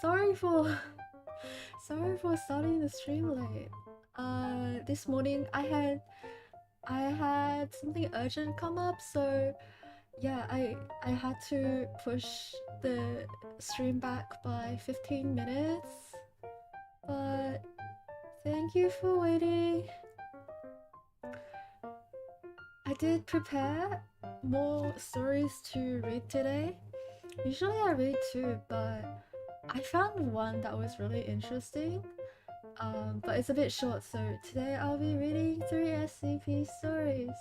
Sorry for sorry for starting the stream late. This morning I had something urgent come up, so yeah, I had to push the stream back by 15 minutes. But thank you for waiting. I did prepare more stories to read today. Usually I read two, but I found one that was really interesting. But it's a bit short, so today I'll be reading 3 SCP stories.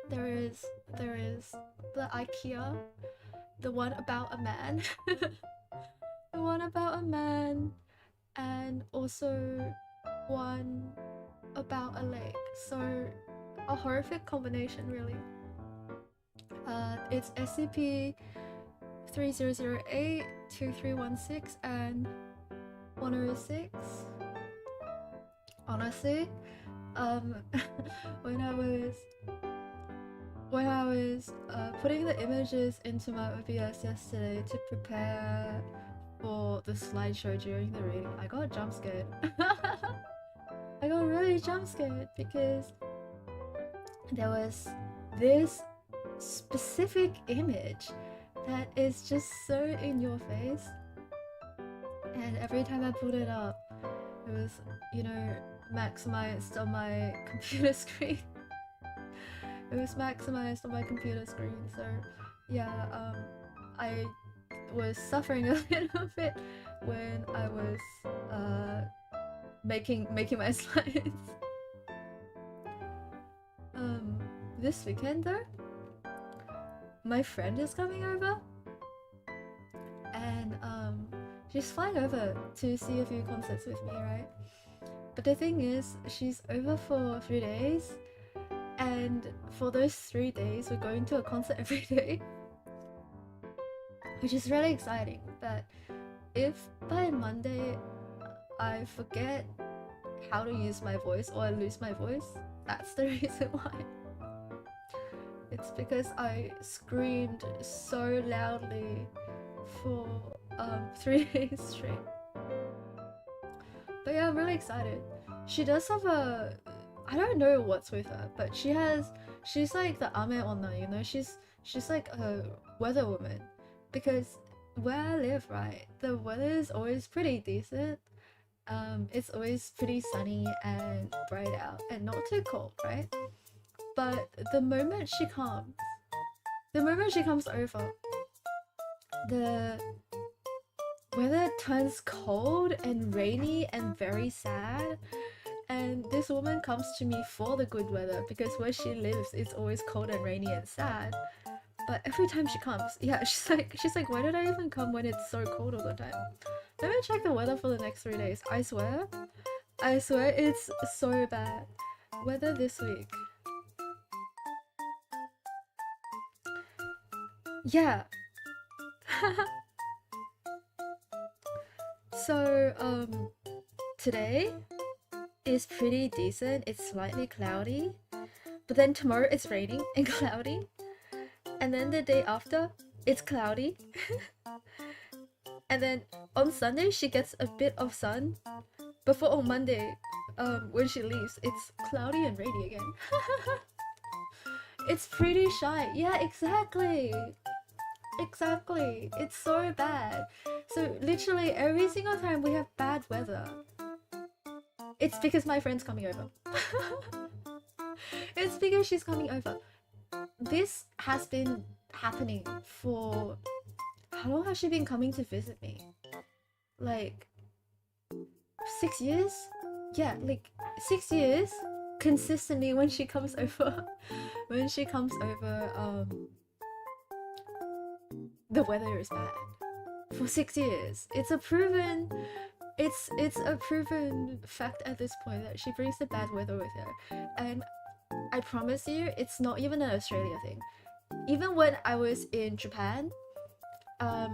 There is the IKEA, the one about a man, the one about a man, and also one about a lake. So a horrific combination, really. It's SCP-2316, 2316, and 106. Honestly, when I was putting the images into my OBS yesterday to prepare for the slideshow during the reading, I got jump scared. I got really jump scared because there was this specific image that is just so in your face, and every time I put it up, it was, you know, maximized on my computer screen. It was maximized on my computer screen, so yeah, I was suffering a little bit when I was making my slides. This weekend though, my friend is coming over, and she's flying over to see a few concerts with me, right? But the thing is, she's over for 3 days, and for those 3 days we're going to a concert every day, which is really exciting. But if by Monday I forget how to use my voice or I lose my voice, that's the reason why. It's because I screamed so loudly for 3 days straight. But yeah, I'm really excited. She does have a, I don't know what's with her, but she's like the ame onna, you know, she's like a weather woman, because where I live, right, the weather is always pretty decent. It's always pretty sunny and bright out and not too cold, right? But the moment she comes over, the weather turns cold and rainy and very sad. And this woman comes to me for the good weather, because where she lives it's always cold and rainy and sad. But every time she comes, yeah, she's like, why did I even come when it's so cold all the time? Let me check the weather for the next 3 days. I swear it's so bad. Weather this week. Yeah. So today is pretty decent. It's slightly cloudy, but then tomorrow it's raining and cloudy, and then the day after it's cloudy. And then on Sunday she gets a bit of sun, before on Monday, when she leaves, it's cloudy and rainy again. It's pretty shy. Yeah, exactly. It's so bad. So literally every single time we have bad weather, it's because my friend's coming over. It's because she's coming over. This has been happening for... How long has she been coming to visit me? Like 6 years? Yeah, like 6 years consistently when she comes over. When she comes over, the weather is bad. For 6 years. It's a proven fact at this point that she brings the bad weather with her. And I promise you, it's not even an Australia thing. Even when I was in Japan,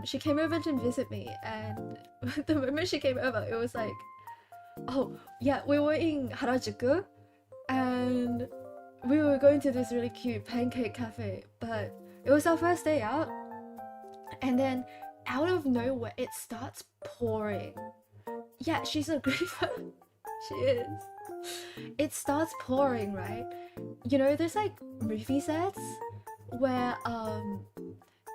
she came over to visit me, and the moment she came over, it was like, oh yeah, we were in Harajuku, and we were going to this really cute pancake cafe, but it was our first day out, and then out of nowhere it starts pouring. Yeah, she's a griefer. She is. It starts pouring, right? You know, there's like movie sets where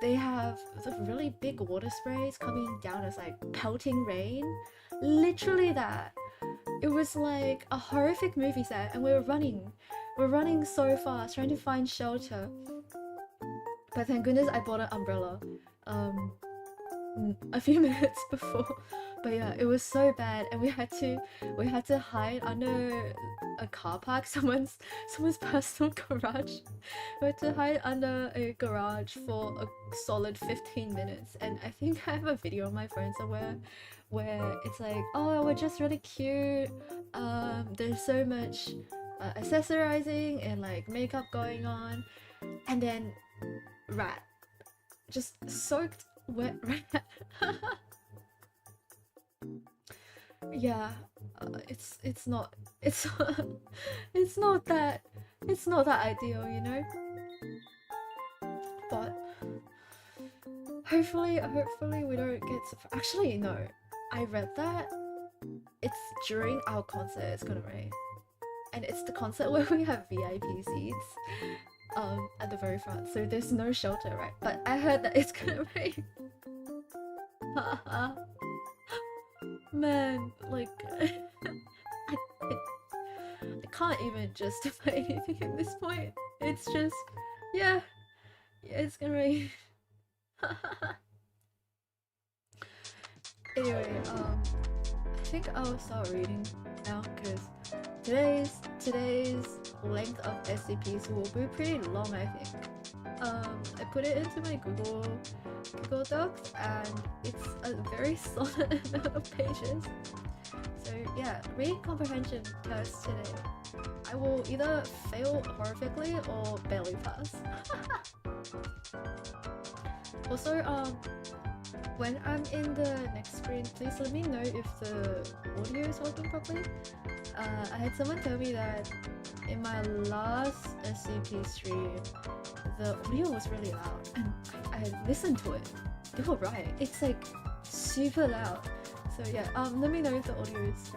they have the really big water sprays coming down as like pelting rain. Literally that. It was like a horrific movie set, and we're running so fast trying to find shelter. But thank goodness I bought an umbrella a few minutes before. But yeah, it was so bad, and we had to hide under a car park, someone's personal garage. We had to hide under a garage for a solid 15 minutes, and I think I have a video on my phone somewhere where it's like, oh, we're just really cute, there's so much accessorizing and like makeup going on, and then rat, just soaked wet rat. Yeah, it's not it's not that ideal, you know. But hopefully we don't get actually no. I read that it's during our concert it's gonna rain, and it's the concert where we have VIP seats at the very front, so there's no shelter, right? But I heard that it's gonna rain. Man, like I can't even justify anything at this point. It's just yeah, it's gonna rain. Anyway, I think I'll start reading now because today's length of SCPs will be pretty long, I think. I put it into my Google Docs, and it's a very solid amount of pages. So yeah, reading comprehension test today. I will either fail horrifically or barely pass. Also, when I'm in the next screen, please let me know if the audio is working properly. I had someone tell me that in my last SCP stream, the audio was really loud, and I listened to it. They were right. It's like super loud. So yeah, let me know if the audio is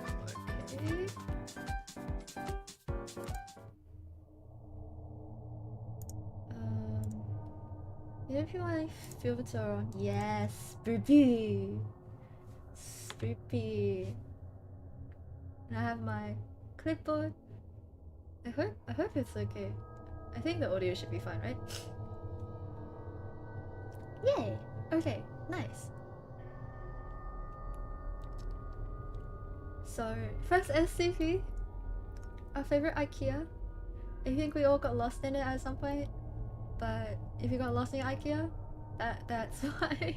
okay. You know if you want my filter on? Yes, spoopy. Spoopy. And I have my clipboard. I hope it's okay. I think the audio should be fine, right? Yay! Okay, nice. So, first SCP, our favorite IKEA. I think we all got lost in it at some point, but if you got lost in IKEA, that's why.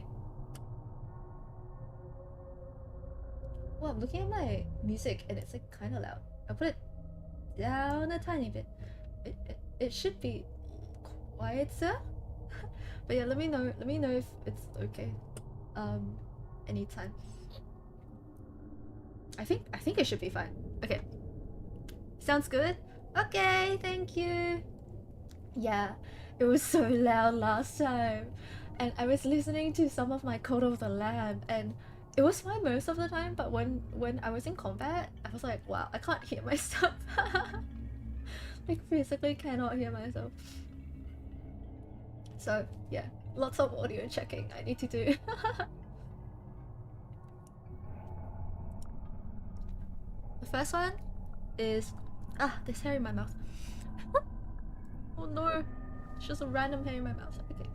Well, I'm looking at my music and it's like kind of loud. I'll put it down a tiny bit. It should be quieter. But yeah, let me know if it's okay. Anytime. I think it should be fine. Okay. Sounds good? Okay, thank you. Yeah, it was so loud last time. And I was listening to some of my Code of the Lamb, and it was fine most of the time, but when I was in combat, I was like, wow, I can't hear myself. Like physically cannot hear myself. So yeah, lots of audio checking I need to do. The first one is there's hair in my mouth. Oh no, it's just a random hair in my mouth. Okay.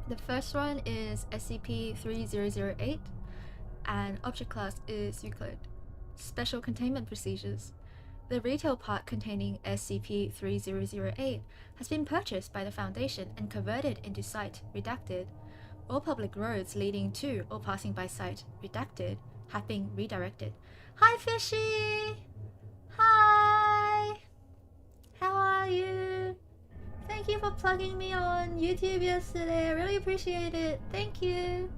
The first one is SCP-3008, and object class is Euclid. Special containment procedures. The retail part containing SCP-3008 has been purchased by the Foundation and converted into site redacted. All public roads leading to or passing by site redacted have been redirected. Hi Fishy! Hi! How are you? Thank you for plugging me on YouTube yesterday. I really appreciate it. Thank you.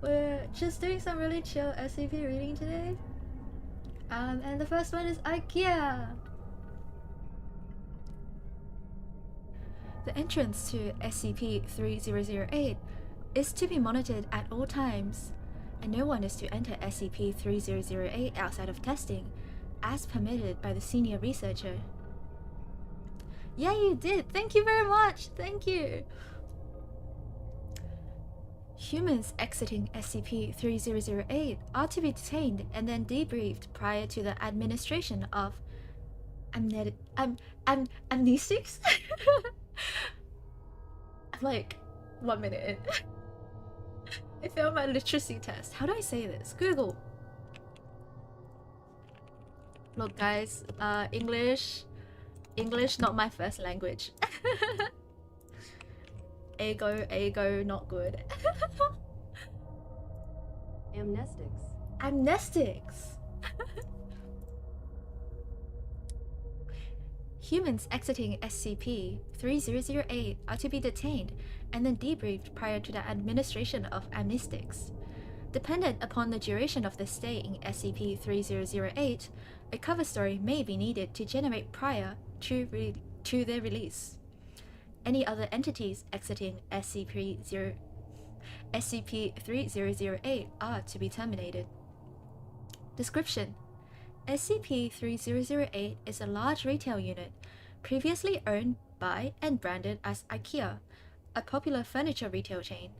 We're just doing some really chill SCP reading today. And the first one is IKEA. The entrance to SCP-3008 is to be monitored at all times, and no one is to enter SCP-3008 outside of testing, as permitted by the senior researcher. Yeah, you did! Thank you very much! Thank you! Humans exiting SCP-3008 are to be detained and then debriefed prior to the administration of amnestics? I'm like 1 minute in. I failed my literacy test. How do I say this? Google. Look guys, English not my first language. Ego, not good. Amnestics. Humans exiting SCP-3008 are to be detained and then debriefed prior to the administration of amnestics. Dependent upon the duration of the stay in SCP-3008, a cover story may be needed to generate prior to their release. Any other entities exiting SCP-3008 are to be terminated. Description: SCP-3008 is a large retail unit previously owned by and branded as IKEA, a popular furniture retail chain.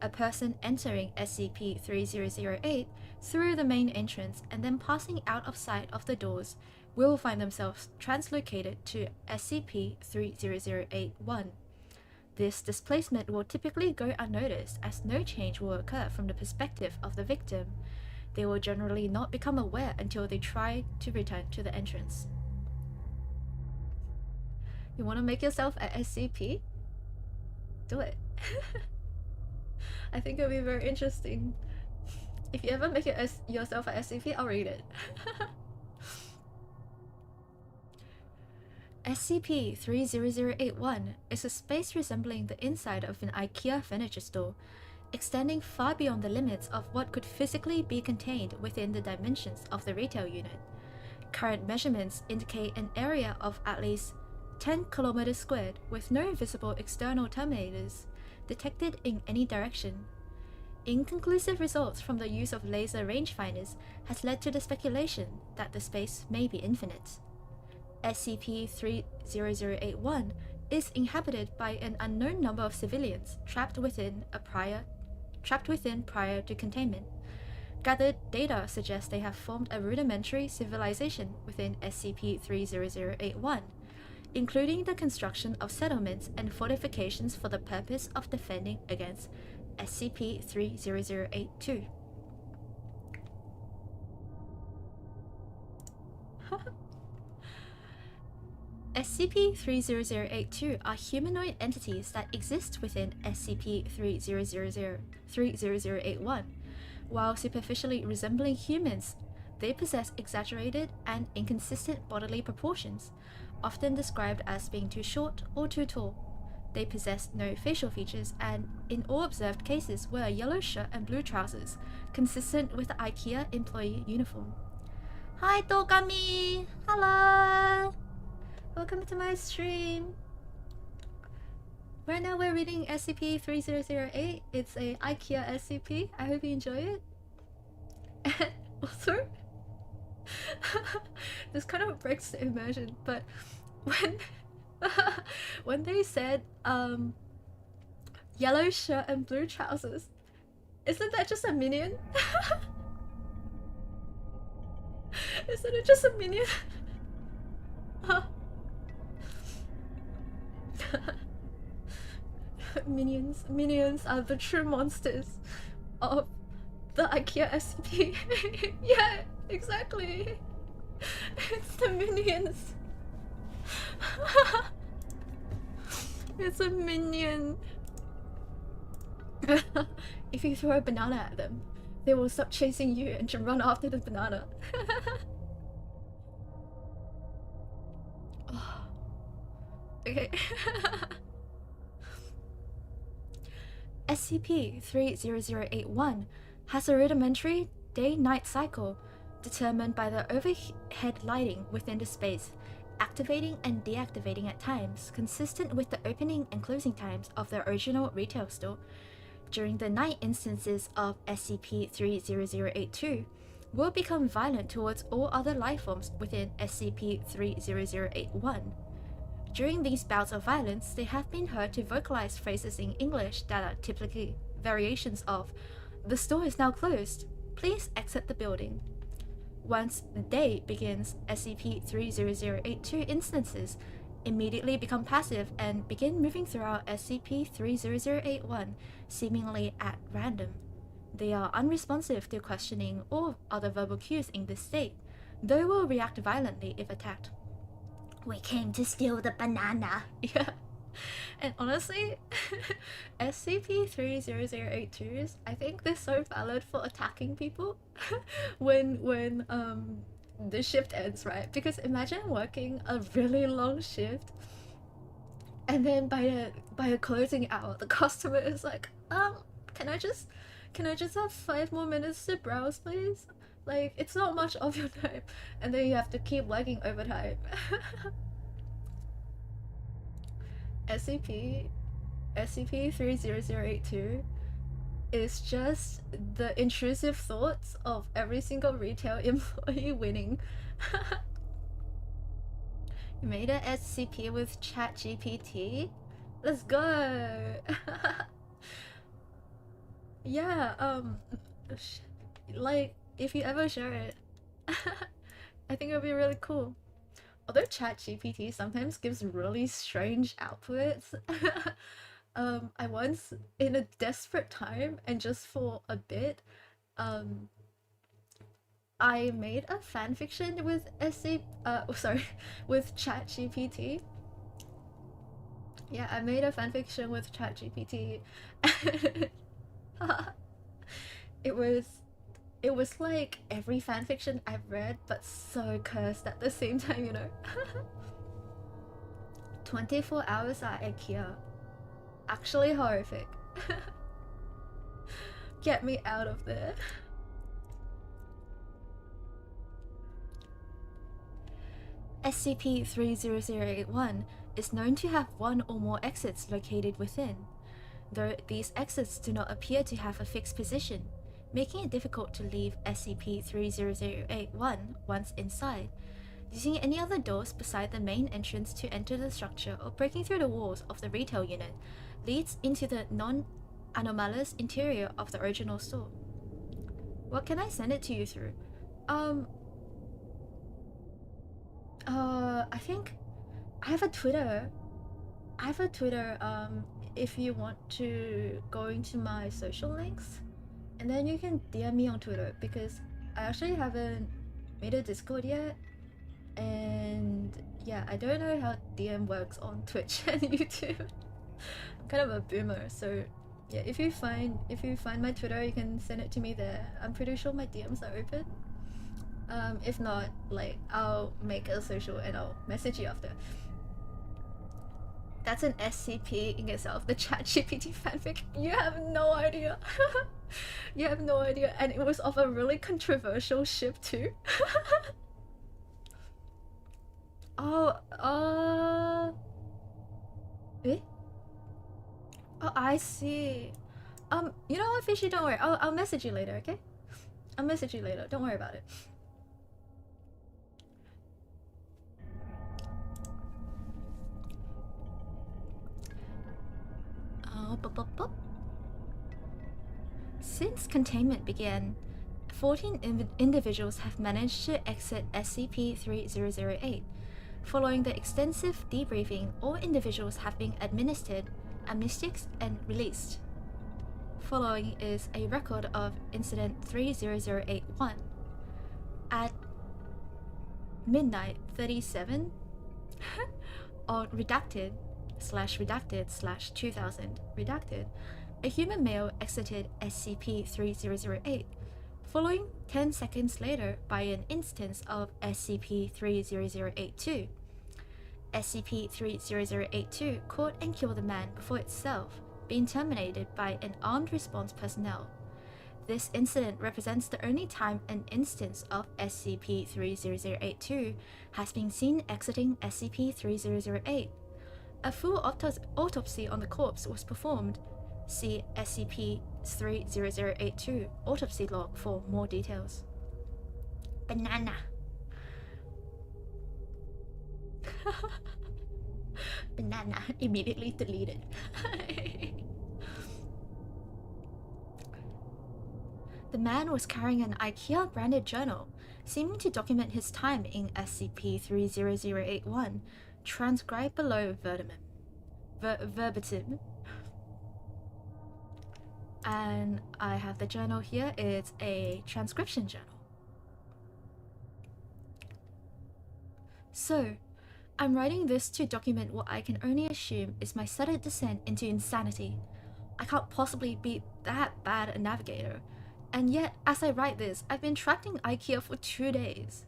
A person entering SCP-3008 through the main entrance and then passing out of sight of the doors will find themselves translocated to SCP-30081. This displacement will typically go unnoticed as no change will occur from the perspective of the victim. They will generally not become aware until they try to return to the entrance. You want to make yourself a SCP? Do it. I think it'll be very interesting. If you ever make it as yourself an SCP, I'll read it. SCP-30081 is a space resembling the inside of an IKEA furniture store, extending far beyond the limits of what could physically be contained within the dimensions of the retail unit. Current measurements indicate an area of at least 10 kilometers squared with no visible external terminators detected in any direction. Inconclusive results from the use of laser rangefinders has led to the speculation that the space may be infinite. SCP-30081 is inhabited by an unknown number of civilians trapped within prior to containment. Gathered data suggests they have formed a rudimentary civilization within SCP-30081, including the construction of settlements and fortifications for the purpose of defending against SCP-30082. SCP-30082 are humanoid entities that exist within SCP-3081. While superficially resembling humans, they possess exaggerated and inconsistent bodily proportions, often described as being too short or too tall. They possess no facial features and, in all observed cases, wear a yellow shirt and blue trousers, consistent with the IKEA employee uniform. Hi Tokami! Hello! Welcome to my stream! Right now we're reading SCP-3008. It's a IKEA SCP. I hope you enjoy it. And also, this kind of breaks the immersion, but when they said yellow shirt and blue trousers, isn't that just a minion? Isn't it just a minion? Minions are the true monsters of the IKEA SCP. Yeah, exactly. It's the minions. It's a minion. If you throw a banana at them, they will stop chasing you and just run after the banana. Okay. SCP-30081 has a rudimentary day-night cycle determined by the overhead lighting within the space, activating and deactivating at times consistent with the opening and closing times of the original retail store. during the night instances of SCP-30082 will become violent towards all other life forms within SCP-30081. During these bouts of violence, they have been heard to vocalize phrases in English that are typically variations of, "The store is now closed. Please exit the building." Once the day begins, SCP-30082 instances immediately become passive and begin moving throughout SCP-30081, seemingly at random. They are unresponsive to questioning or other verbal cues in this state, though will react violently if attacked. "We came to steal the banana." Yeah. And honestly, SCP-30082s, I think they're so valid for attacking people when the shift ends, right? Because imagine working a really long shift and then by the closing hour, the customer is like, can I just have 5 more minutes to browse, please? Like, it's not much of your time, and then you have to keep working overtime. SCP-30082 is just the intrusive thoughts of every single retail employee winning. You made an SCP with ChatGPT? Let's go! Yeah, like, if you ever share it, I think it'll be really cool. Although ChatGPT sometimes gives really strange outputs, I once, in a desperate time and just for a bit, I made a fanfiction with with ChatGPT. Yeah, I made a fanfiction with ChatGPT. It was like every fanfiction I've read, but so cursed at the same time, you know? 24 hours at IKEA. Actually horrific. Get me out of there. SCP-30081 is known to have one or more exits located within, though these exits do not appear to have a fixed position, making it difficult to leave SCP-30081 once inside. Using any other doors beside the main entrance to enter the structure or breaking through the walls of the retail unit leads into the non-anomalous interior of the original store. What can I send it to you through? I think I have a Twitter. If you want to go into my social links, and then you can DM me on Twitter, because I actually haven't made a Discord yet, and yeah, I don't know how DM works on Twitch and YouTube. I'm kind of a boomer, so yeah, if you find my Twitter, you can send it to me there. I'm pretty sure my DMs are open. If not, like, I'll make a social and I'll message you after. That's an SCP in itself, the ChatGPT fanfic. You have no idea. You have no idea, and it was of a really controversial ship too. Oh, eh? Oh, I see. You know what, Fishy? Don't worry. I'll message you later, okay? I'll message you later. Don't worry about it. Since containment began, 14 individuals have managed to exit SCP-3008. Following the extensive debriefing, all individuals have been administered amnestics and released. Following is a record of Incident 30081. At midnight 37 on redacted/2000 redacted, a human male exited SCP-3008, following 10 seconds later by an instance of SCP-30082. SCP-30082 caught and killed the man before itself, being terminated by an armed response personnel. This incident represents the only time an instance of SCP-30082 has been seen exiting SCP-3008. A full autopsy on the corpse was performed. See SCP-30082 autopsy log for more details. Banana. Banana immediately deleted. The man was carrying an IKEA branded journal, seeming to document his time in SCP-30081, transcribed below verbatim. And I have the journal here. It's a transcription journal. So, I'm writing this to document what I can only assume is my sudden descent into insanity. I can't possibly be that bad a navigator. And yet, as I write this, I've been trapped in IKEA for 2 days.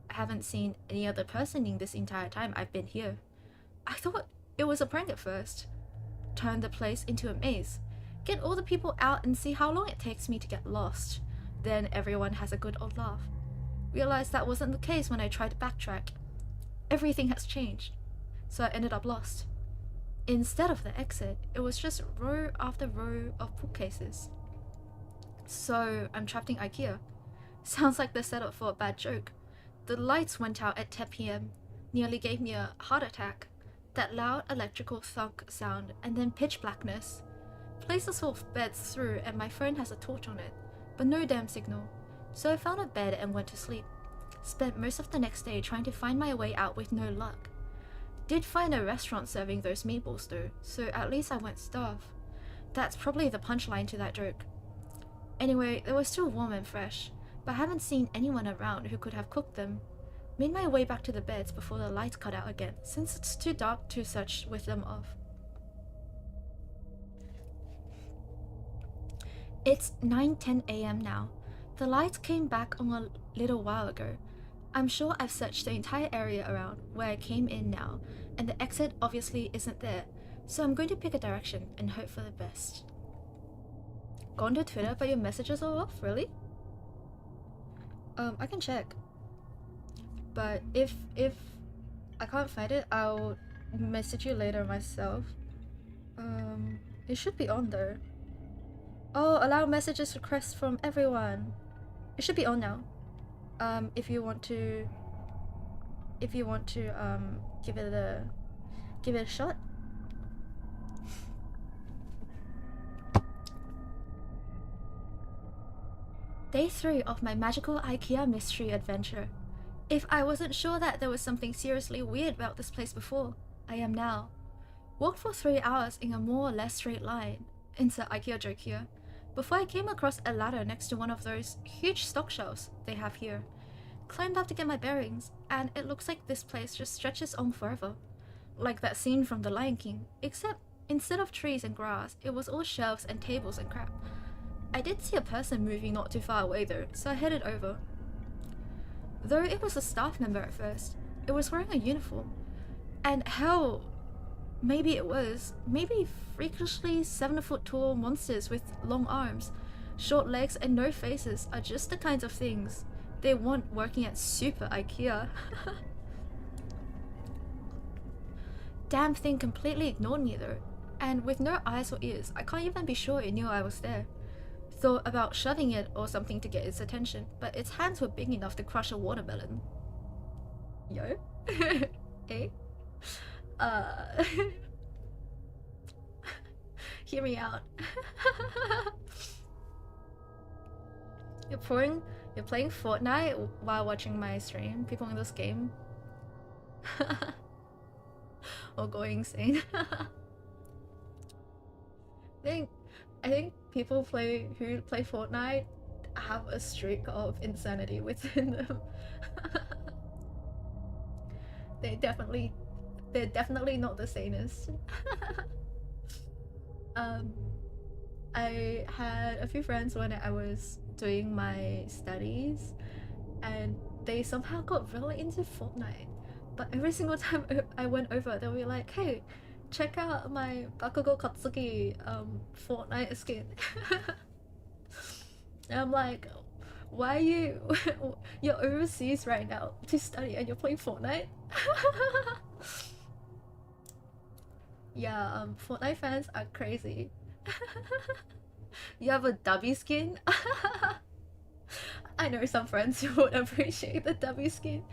I haven't seen any other person in this entire time I've been here. I thought it was a prank at first. Turn the place into a maze. Get all the people out and see how long it takes me to get lost. Then everyone has a good old laugh. Realized that wasn't the case when I tried to backtrack. Everything has changed. So I ended up lost. Instead of the exit, it was just row after row of bookcases. So I'm trapped in IKEA. Sounds like the setup for a bad joke. The lights went out at 10 PM. Nearly gave me a heart attack. That loud electrical thunk sound and then pitch blackness. Place is full of beds through and my phone has a torch on it, but no damn signal. So I found a bed and went to sleep. Spent most of the next day trying to find my way out with no luck. Did find a restaurant serving those meatballs though, so at least I won't starve. That's probably the punchline to that joke. Anyway, they were still warm and fresh, but I haven't seen anyone around who could have cooked them. Made my way back to the beds before the lights cut out again, since it's too dark to search with them off. It's 9:10 AM now. The lights came back on a little while ago. I'm sure I've searched the entire area around where I came in now, and the exit obviously isn't there, so I'm going to pick a direction and hope for the best. Gone to Twitter, but your messages are off? Really? I can check. But if I can't find it, I'll message you later myself. It should be on though. Oh, allow messages requests from everyone. It should be on now. If you want to give it a shot. Day 3 of my magical IKEA mystery adventure. If I wasn't sure that there was something seriously weird about this place before, I am now. Walked for 3 hours in a more or less straight line, insert IKEA joke here, before I came across a ladder next to one of those huge stock shelves they have here. Climbed up to get my bearings, and it looks like this place just stretches on forever. Like that scene from The Lion King, except instead of trees and grass, it was all shelves and tables and crap. I did see a person moving not too far away though, so I headed over. Though it was a staff member at first, it was wearing a uniform. And hell, maybe freakishly 7-foot tall monsters with long arms, short legs and no faces are just the kinds of things they want working at Super IKEA. Damn thing completely ignored me though, and with no eyes or ears, I can't even be sure it knew I was there. Thought about shoving it or something to get its attention, but its hands were big enough to crush a watermelon. Yo? Eh? Hear me out. You're playing Fortnite while watching my stream? People in this game? Or going insane? I think people who play Fortnite have a streak of insanity within them. They're definitely not the sanest. I had a few friends when I was doing my studies, and they somehow got really into Fortnite. But every single time I went over, they'll be like, "Hey, check out my Bakugo Katsuki Fortnite skin." And I'm like, why are you're overseas right now to study and you're playing Fortnite? Yeah, Fortnite fans are crazy. You have a dubby skin? I know some friends who would appreciate the dubby skin.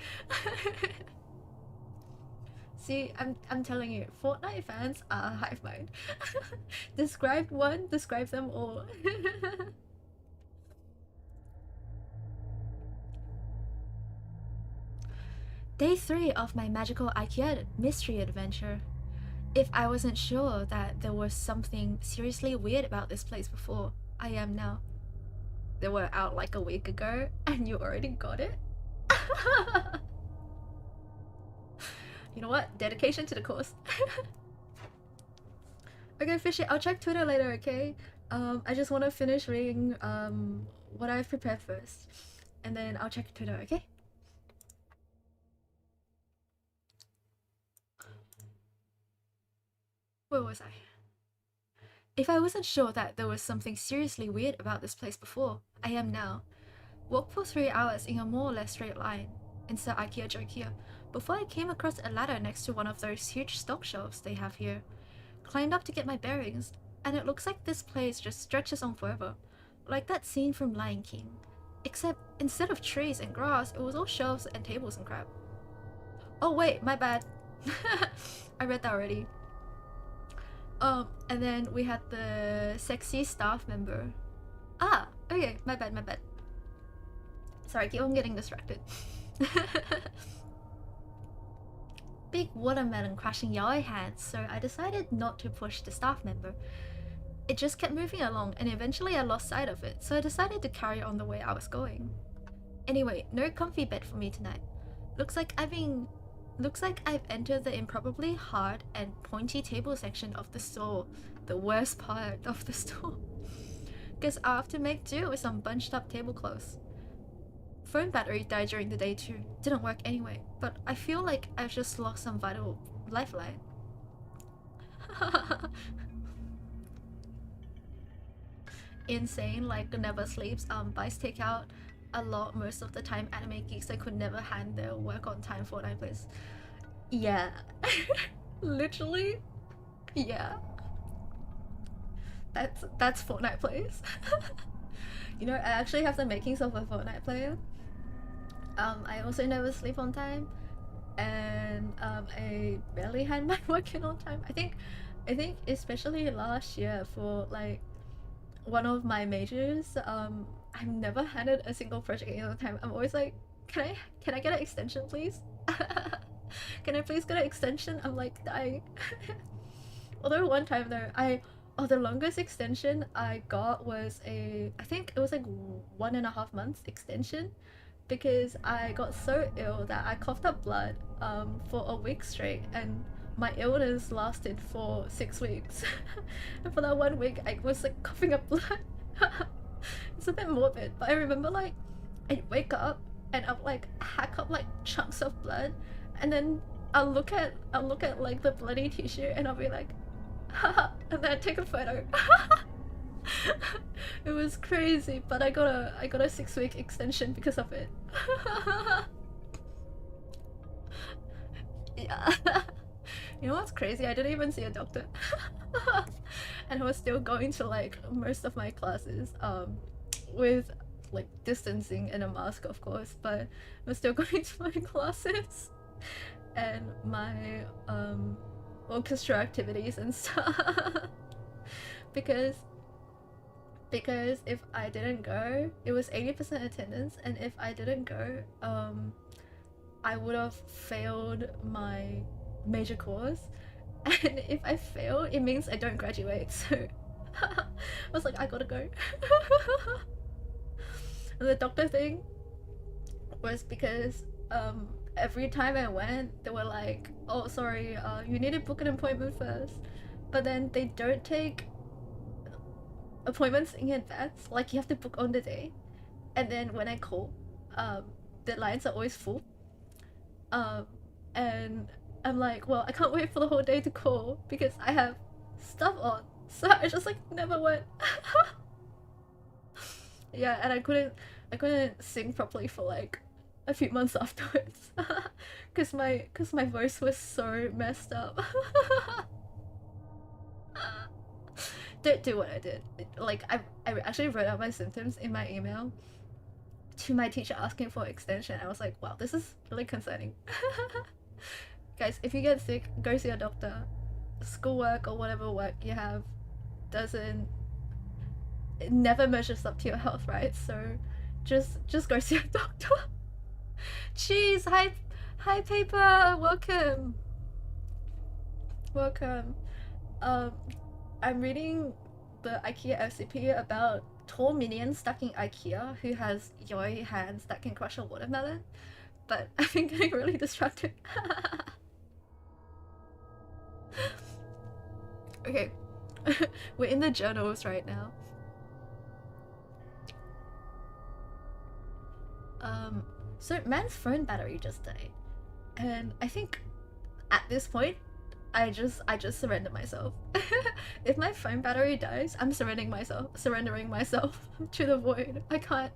See, I'm telling you, Fortnite fans are hive mind. Describe one, describe them all. Day 3 of my magical IKEA mystery adventure. If I wasn't sure that there was something seriously weird about this place before, I am now. They were out like a week ago, and you already got it? You know what? Dedication to the cause. Okay, Fishy, I'll check Twitter later, okay? I just want to finish reading what I've prepared first. And then I'll check Twitter, okay? Where was I? If I wasn't sure that there was something seriously weird about this place before, I am now. Walked for 3 hours in a more or less straight line, insert IKEA joke here, before I came across a ladder next to one of those huge stock shelves they have here. Climbed up to get my bearings, and it looks like this place just stretches on forever, like that scene from Lion King. Except instead of trees and grass, it was all shelves and tables and crap. Oh wait, my bad. I read that already. And then we had the sexy staff member. Ah, okay, my bad, my bad. Sorry, keep on getting distracted. Big watermelon crushing yaoi hands, so I decided not to push the staff member. It just kept moving along, and eventually I lost sight of it, so I decided to carry on the way I was going. Anyway, no comfy bed for me tonight. Looks like I've entered the improbably hard and pointy table section of the store. The worst part of the store. Guess I'll have to make do with some bunched up tablecloths. Phone battery died during the day too. Didn't work anyway, but I feel like I've just lost some vital lifeline. Insane, like never sleeps, buys takeout a lot most of the time. Anime geeks that could never hand their work on time Fortnite plays. Yeah. Literally. Yeah. That's Fortnite plays. You know, I actually have the makings of a Fortnite player. I also never sleep on time, and I barely hand my work in on time. I think especially last year for like one of my majors, I've never handed a single project in on time. I'm always like, can I get an extension, please? Can I please get an extension? I'm like dying. Although one time though, the longest extension I got was I think it was like 1.5 months extension, because I got so ill that I coughed up blood for a week straight, and my illness lasted for 6 weeks. And for that 1 week I was like coughing up blood. It's a bit morbid, but I remember like I'd wake up and I'll like hack up like chunks of blood, and then I'll look at like the bloody tissue and I'll be like, haha, and then I'd take a photo. It was crazy, but I got a 6-week extension because of it. Yeah. You know what's crazy? I didn't even see a doctor. And I was still going to like most of my classes with like distancing and a mask, of course, but I was still going to my classes and my orchestra activities and stuff. because if I didn't go, it was 80% attendance, and if I didn't go, I would have failed my major course, and if I fail, it means I don't graduate. So I was like, I gotta go. And the doctor thing was because every time I went, they were like, oh sorry, you need to book an appointment first, but then they don't take appointments in advance. Like, you have to book on the day, and then when I call, the lines are always full, and I'm like, well, I can't wait for the whole day to call because I have stuff on, so I just like never went. Yeah, and I couldn't sing properly for like a few months afterwards because my voice was so messed up. don't do what I did. Like, I actually wrote out my symptoms in my email to my teacher asking for extension. I was like, wow, this is really concerning. Guys, if you get sick, go see a doctor. Schoolwork or whatever work you have doesn't, it never measures up to your health, right? So just go see a doctor. Jeez, hi paper, welcome. I'm reading the IKEA SCP about tall minion stuck in IKEA who has yoi hands that can crush a watermelon, but I've been getting really distracted. Okay, we're in the journals right now. So man's phone battery just died, and I think at this point I just surrender myself. If my phone battery dies, I'm surrendering myself to the void. I can't,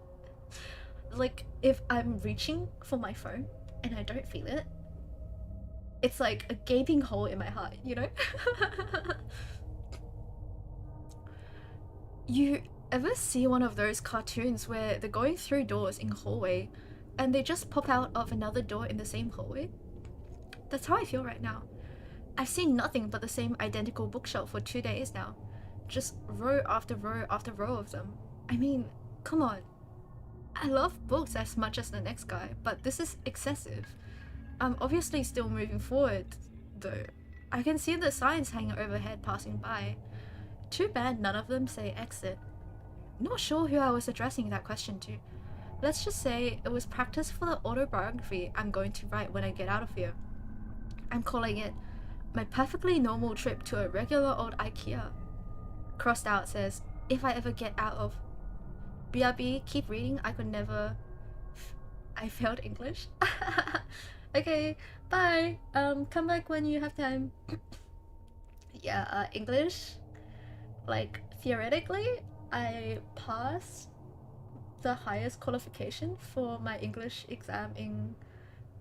like, if I'm reaching for my phone and I don't feel it, it's like a gaping hole in my heart, you know? You ever see one of those cartoons where they're going through doors in a hallway and they just pop out of another door in the same hallway? That's how I feel right now. I've seen nothing but the same identical bookshelf for 2 days now. Just row after row after row of them. I mean, come on. I love books as much as the next guy, but this is excessive. I'm obviously still moving forward, though. I can see the signs hanging overhead passing by. Too bad none of them say exit. Not sure who I was addressing that question to. Let's just say it was practice for the autobiography I'm going to write when I get out of here. I'm calling it My Perfectly Normal Trip to a Regular Old IKEA. Crossed out says, if I ever get out of... BRB, keep reading, I could never... I failed English. Okay, bye. Come back when you have time. Yeah, English, like, theoretically, I passed the highest qualification for my English exam in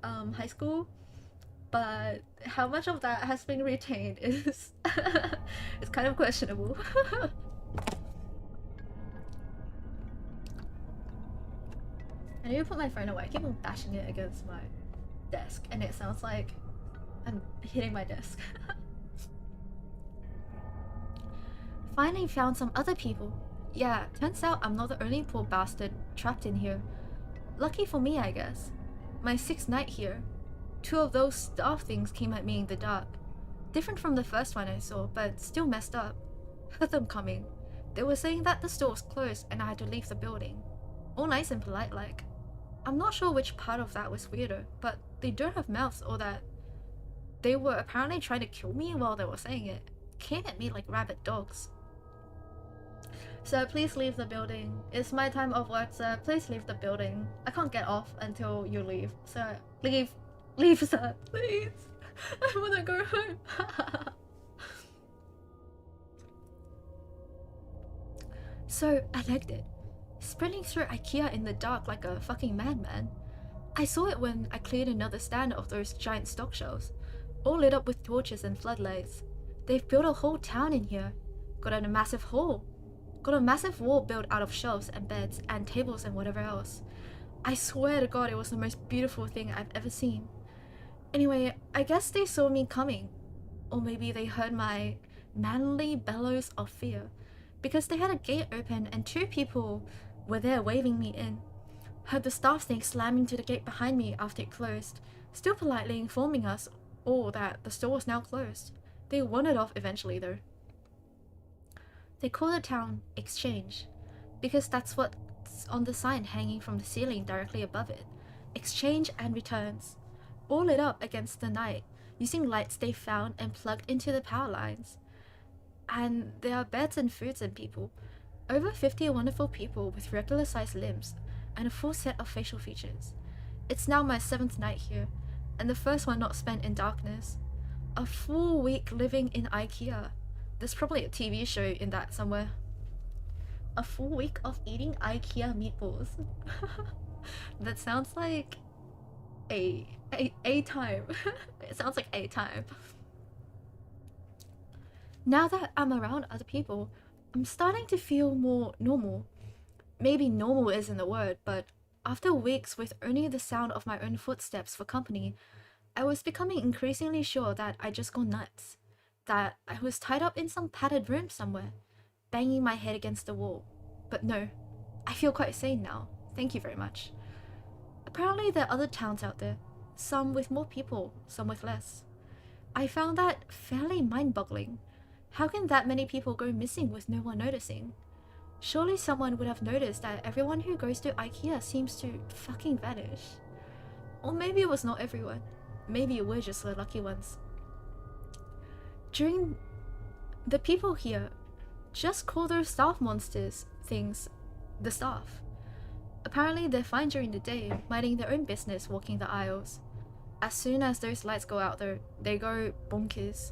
high school, but how much of that has been retained is it's kind of questionable. I need to put my phone away. I keep on bashing it against my desk and it sounds like I'm hitting my desk. Finally found some other people. Yeah, turns out I'm not the only poor bastard trapped in here. Lucky for me, I guess. My 6th night here. 2 of those staff things came at me in the dark. Different from the first one I saw, but still messed up. Heard them coming. They were saying that the store was closed and I had to leave the building. All nice and polite like. I'm not sure which part of that was weirder, but they don't have mouths or that. They were apparently trying to kill me while they were saying it. Came at me like rabid dogs. Sir, please leave the building. It's my time of work, sir. Please leave the building. I can't get off until you leave. Sir, leave. Leave, sir. Please. I wanna go home. So, I legged it. Sprinting through IKEA in the dark like a fucking madman. I saw it when I cleared another stand of those giant stock shelves, all lit up with torches and floodlights. They've built a whole town in here. Got a massive hall. Got a massive wall built out of shelves and beds and tables and whatever else. I swear to God it was the most beautiful thing I've ever seen. Anyway, I guess they saw me coming. Or maybe they heard my manly bellows of fear. Because they had a gate open and 2 people were there waving me in. Heard the staff thing slamming to the gate behind me after it closed, still politely informing us all that the store was now closed. They wandered off eventually though. They call the town Exchange, because that's what's on the sign hanging from the ceiling directly above it. Exchange and returns. All lit up against the night, using lights they found and plugged into the power lines. And there are beds and foods and people. Over 50 wonderful people with regular sized limbs and a full set of facial features. It's now my 7th night here, and the first one not spent in darkness. A full week living in IKEA. There's probably a TV show in that somewhere. A full week of eating IKEA meatballs. That sounds like a time. It sounds like a time. Now that I'm around other people, I'm starting to feel more normal. Maybe normal isn't the word, but after weeks with only the sound of my own footsteps for company, I was becoming increasingly sure that I just gone nuts. That I was tied up in some padded room somewhere, banging my head against the wall. But no, I feel quite sane now. Thank you very much. Apparently there are other towns out there, some with more people, some with less. I found that fairly mind-boggling. How can that many people go missing with no one noticing? Surely someone would have noticed that everyone who goes to IKEA seems to fucking vanish. Or maybe it was not everyone. Maybe we're just the lucky ones. During the people here, just call those staff monsters things the staff. Apparently they're fine during the day, minding their own business, walking the aisles. As soon as those lights go out though, they go bonkers.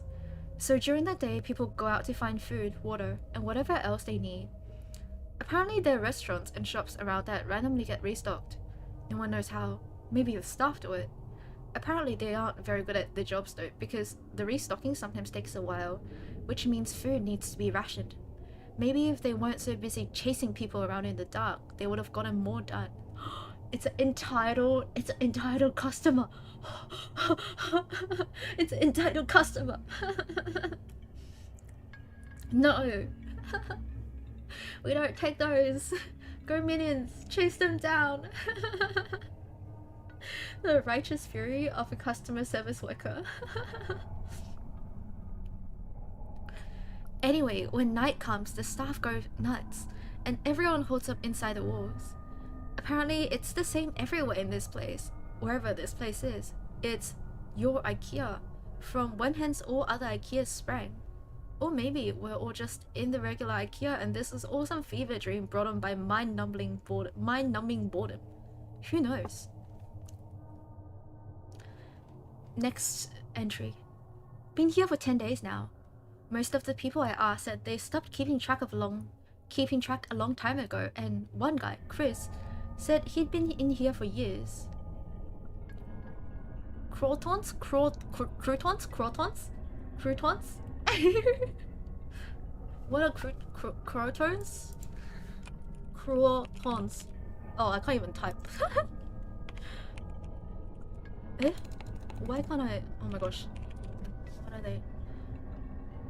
So during the day, people go out to find food, water, and whatever else they need. Apparently there are restaurants and shops around that randomly get restocked. No one knows how. Maybe the staff do it. Apparently they aren't very good at their jobs though, because the restocking sometimes takes a while, which means food needs to be rationed. Maybe if they weren't so busy chasing people around in the dark, they would have gotten more done. It's an entitled customer. It's an entitled customer. No. We don't take those. Go minions, chase them down. The righteous fury of a customer service worker. Anyway, when night comes, the staff go nuts, and everyone holds up inside the walls. Apparently, it's the same everywhere in this place, wherever this place is. It's your IKEA, from when hence all other IKEAs sprang. Or maybe we're all just in the regular IKEA and this is all some fever dream brought on by mind-numbing boredom. Who knows? Next entry. Been here for 10 days now. Most of the people I asked said they stopped keeping track a long time ago, and one guy, Chris, said he'd been in here for years. Croutons? Croutons? What are croutons? Croutons. Oh, I can't even type. Eh? Why can't I? Oh my gosh. What are they?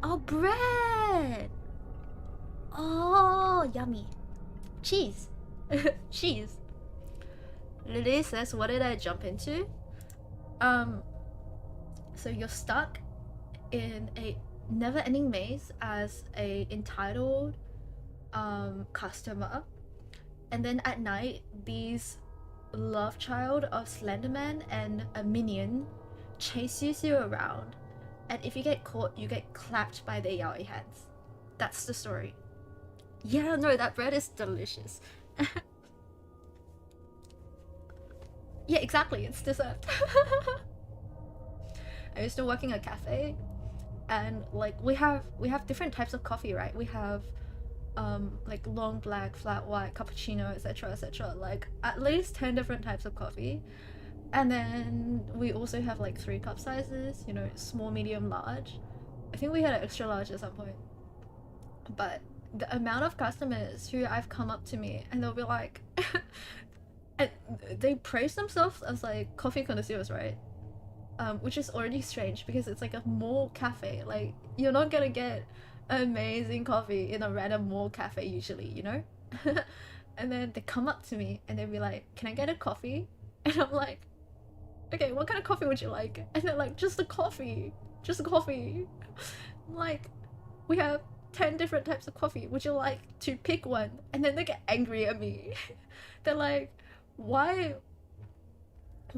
Oh, bread! Oh, yummy. Cheese. Cheese. Lily says, what did I jump into? So you're stuck in a never-ending maze as a entitled customer, and then at night these love child of Slenderman and a minion chases you around, and if you get caught you get clapped by their yaoi hands. That's the story. Yeah, no, that bread is delicious. Yeah, exactly, it's dessert. I used to work in a cafe, and like we have different types of coffee, right? We have like long black, flat white, cappuccino, etc, etc, like at least 10 different types of coffee. And then we also have like 3 cup sizes, you know, small, medium, large. I think we had an extra large at some point. But the amount of customers who I've come up to me and they'll be like and they praise themselves as like coffee connoisseurs, right? Which is already strange because it's like a mall cafe. Like, you're not gonna get amazing coffee in a random mall cafe usually, you know? And then they come up to me and they'll be like, can I get a coffee? And I'm like, okay, what kind of coffee would you like? And they're like, just a coffee. Just a coffee. I'm like, we have 10 different types of coffee. Would you like to pick one? And then they get angry at me. They're like, why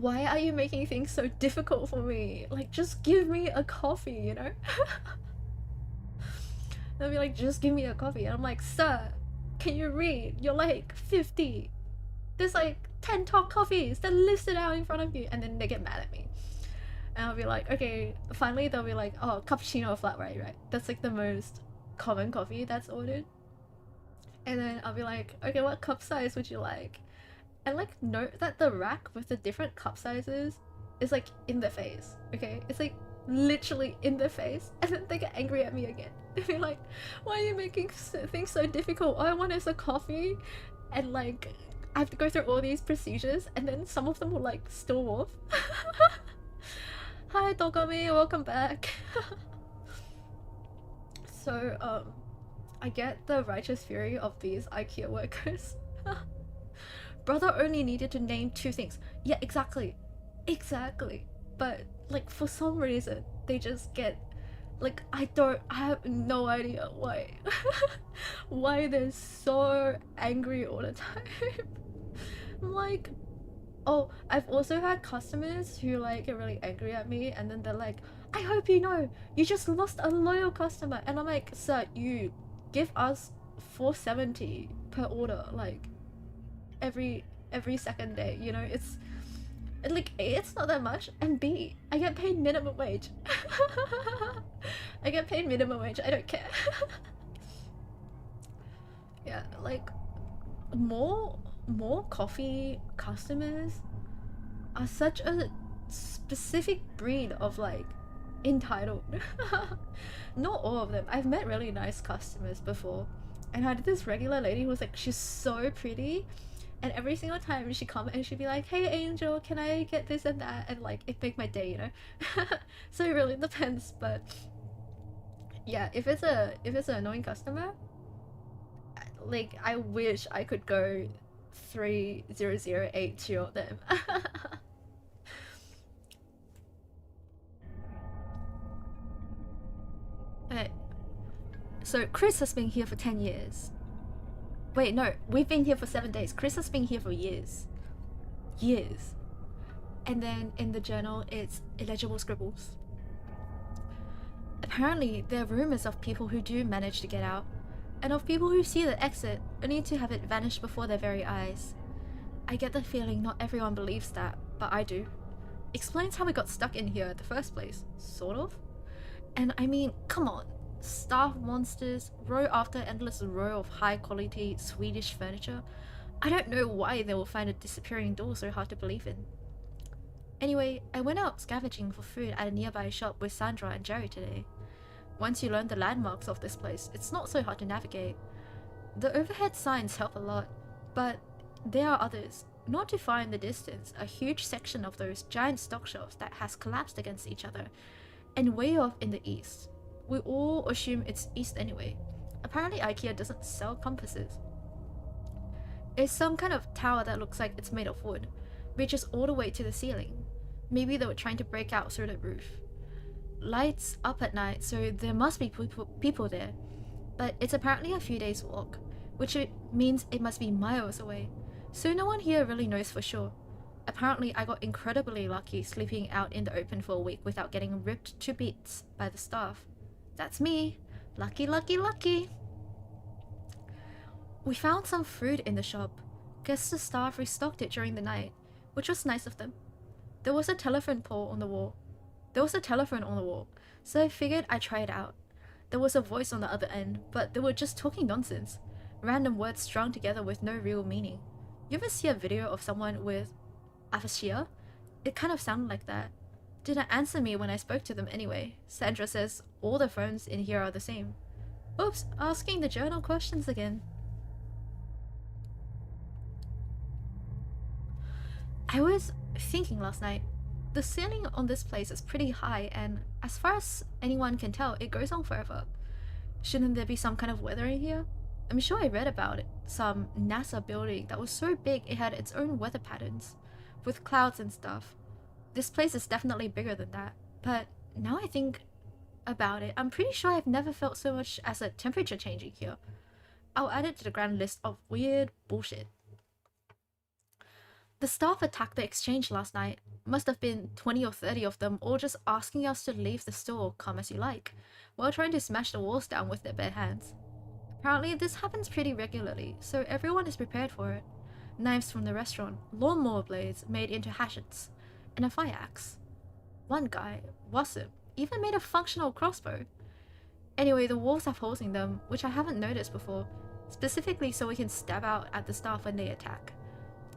are you making things so difficult for me? Like, just give me a coffee, you know? They'll be like, just give me a coffee. And I'm like, sir, can you read? You're like 50. There's like 10 top coffees. They're listed out in front of you. And then they get mad at me. And I'll be like, okay, finally they'll be like, oh, cappuccino or flat white, right? That's like the most common coffee that's ordered. And then I'll be like, okay, what cup size would you like? And like, note that the rack with the different cup sizes is like in the face, okay? It's like literally in their face, and then they get angry at me again. They're like, why are you making things so difficult? All I want is a coffee, and like I have to go through all these procedures, and then some of them will like storm off. Hi Togami, welcome back. So I get the righteous fury of these IKEA workers. Brother only needed to name 2 things. Yeah, exactly. But like for some reason they just get like, I have no idea why. Why they're so angry all the time. I'm like, oh, I've also had customers who like get really angry at me, and then they're like, I hope you know, you just lost a loyal customer. And I'm like, sir, you give us $4.70 per order, like every second day, you know? It's like, A, it's not that much, and B, I get paid minimum wage. I get paid minimum wage, I don't care. Yeah, like more coffee customers are such a specific breed of like entitled. Not all of them. I've met really nice customers before, and I had this regular lady who was like, she's so pretty, and every single time she'd come and she'd be like, hey Angel, can I get this and that, and like it make my day, you know. So it really depends, but yeah, if it's an annoying customer, like I wish I could go 3008 of them. Okay, so Chris has been here for 10 years. Wait, no, we've been here for 7 days. Chris has been here for years. Years. And then in the journal, it's illegible scribbles. Apparently, there are rumors of people who do manage to get out, and of people who see the exit only to have it vanish before their very eyes. I get the feeling not everyone believes that, but I do. Explains how we got stuck in here in the first place, sort of. And I mean, come on. Staff monsters, row after endless row of high quality Swedish furniture. I don't know why they will find a disappearing door so hard to believe in. Anyway, I went out scavenging for food at a nearby shop with Sandra and Jerry today. Once you learn the landmarks of this place, it's not so hard to navigate. The overhead signs help a lot, but there are others. Not too far in the distance, a huge section of those giant stock shelves that has collapsed against each other, and way off in the east. We all assume it's east anyway. Apparently IKEA doesn't sell compasses. It's some kind of tower that looks like it's made of wood, reaches all the way to the ceiling. Maybe they were trying to break out through the roof. Lights up at night, so there must be people there. But it's apparently a few days walk, which means it must be miles away. So no one here really knows for sure. Apparently I got incredibly lucky sleeping out in the open for a week without getting ripped to bits by the staff. That's me. Lucky, lucky, lucky. We found some food in the shop. Guess the staff restocked it during the night, which was nice of them. There was a telephone pole on the wall. So I figured I'd try it out. There was a voice on the other end, but they were just talking nonsense. Random words strung together with no real meaning. You ever see a video of someone with aphasia? It kind of sounded like that. Didn't answer me when I spoke to them anyway. Sandra says all the phones in here are the same. Oops, asking the journal questions again. I was thinking last night, the ceiling on this place is pretty high, and as far as anyone can tell, it goes on forever. Shouldn't there be some kind of weather in here? I'm sure I read about it, some NASA building that was so big it had its own weather patterns, with clouds and stuff. This place is definitely bigger than that, but now I think about it, I'm pretty sure I've never felt so much as a temperature changing here. I'll add it to the grand list of weird bullshit. The staff attacked the exchange last night. Must have been 20 or 30 of them, all just asking us to leave the store, come as you like, while trying to smash the walls down with their bare hands. Apparently this happens pretty regularly, so everyone is prepared for it. Knives from the restaurant, lawnmower blades made into hatchets, and a fire axe. One guy, Wasp, even made a functional crossbow. Anyway, the walls have holes in them, which I haven't noticed before, specifically so we can stab out at the staff when they attack.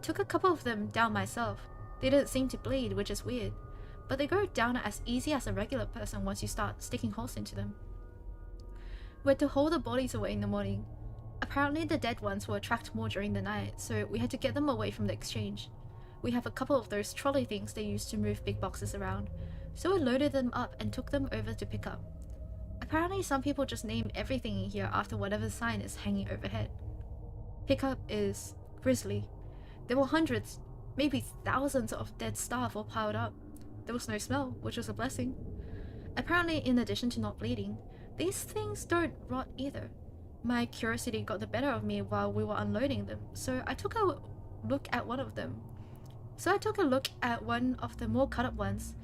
Took a couple of them down myself. They didn't seem to bleed, which is weird. but they go down as easy as a regular person once you start sticking holes into them. We're to haul the bodies away in the morning. Apparently the dead ones will attract more during the night, so we had to get them away from the exchange. We have a couple of those trolley things they use to move big boxes around, so we loaded them up and took them over to pick up. Apparently some people just name everything in here after whatever sign is hanging overhead. Pickup is grisly. There were hundreds, maybe thousands of dead staff all piled up. There was no smell, which was a blessing. Apparently, in addition to not bleeding, these things don't rot either. My curiosity got the better of me while we were unloading them, so I took a look at one of them. One of the more cut up ones.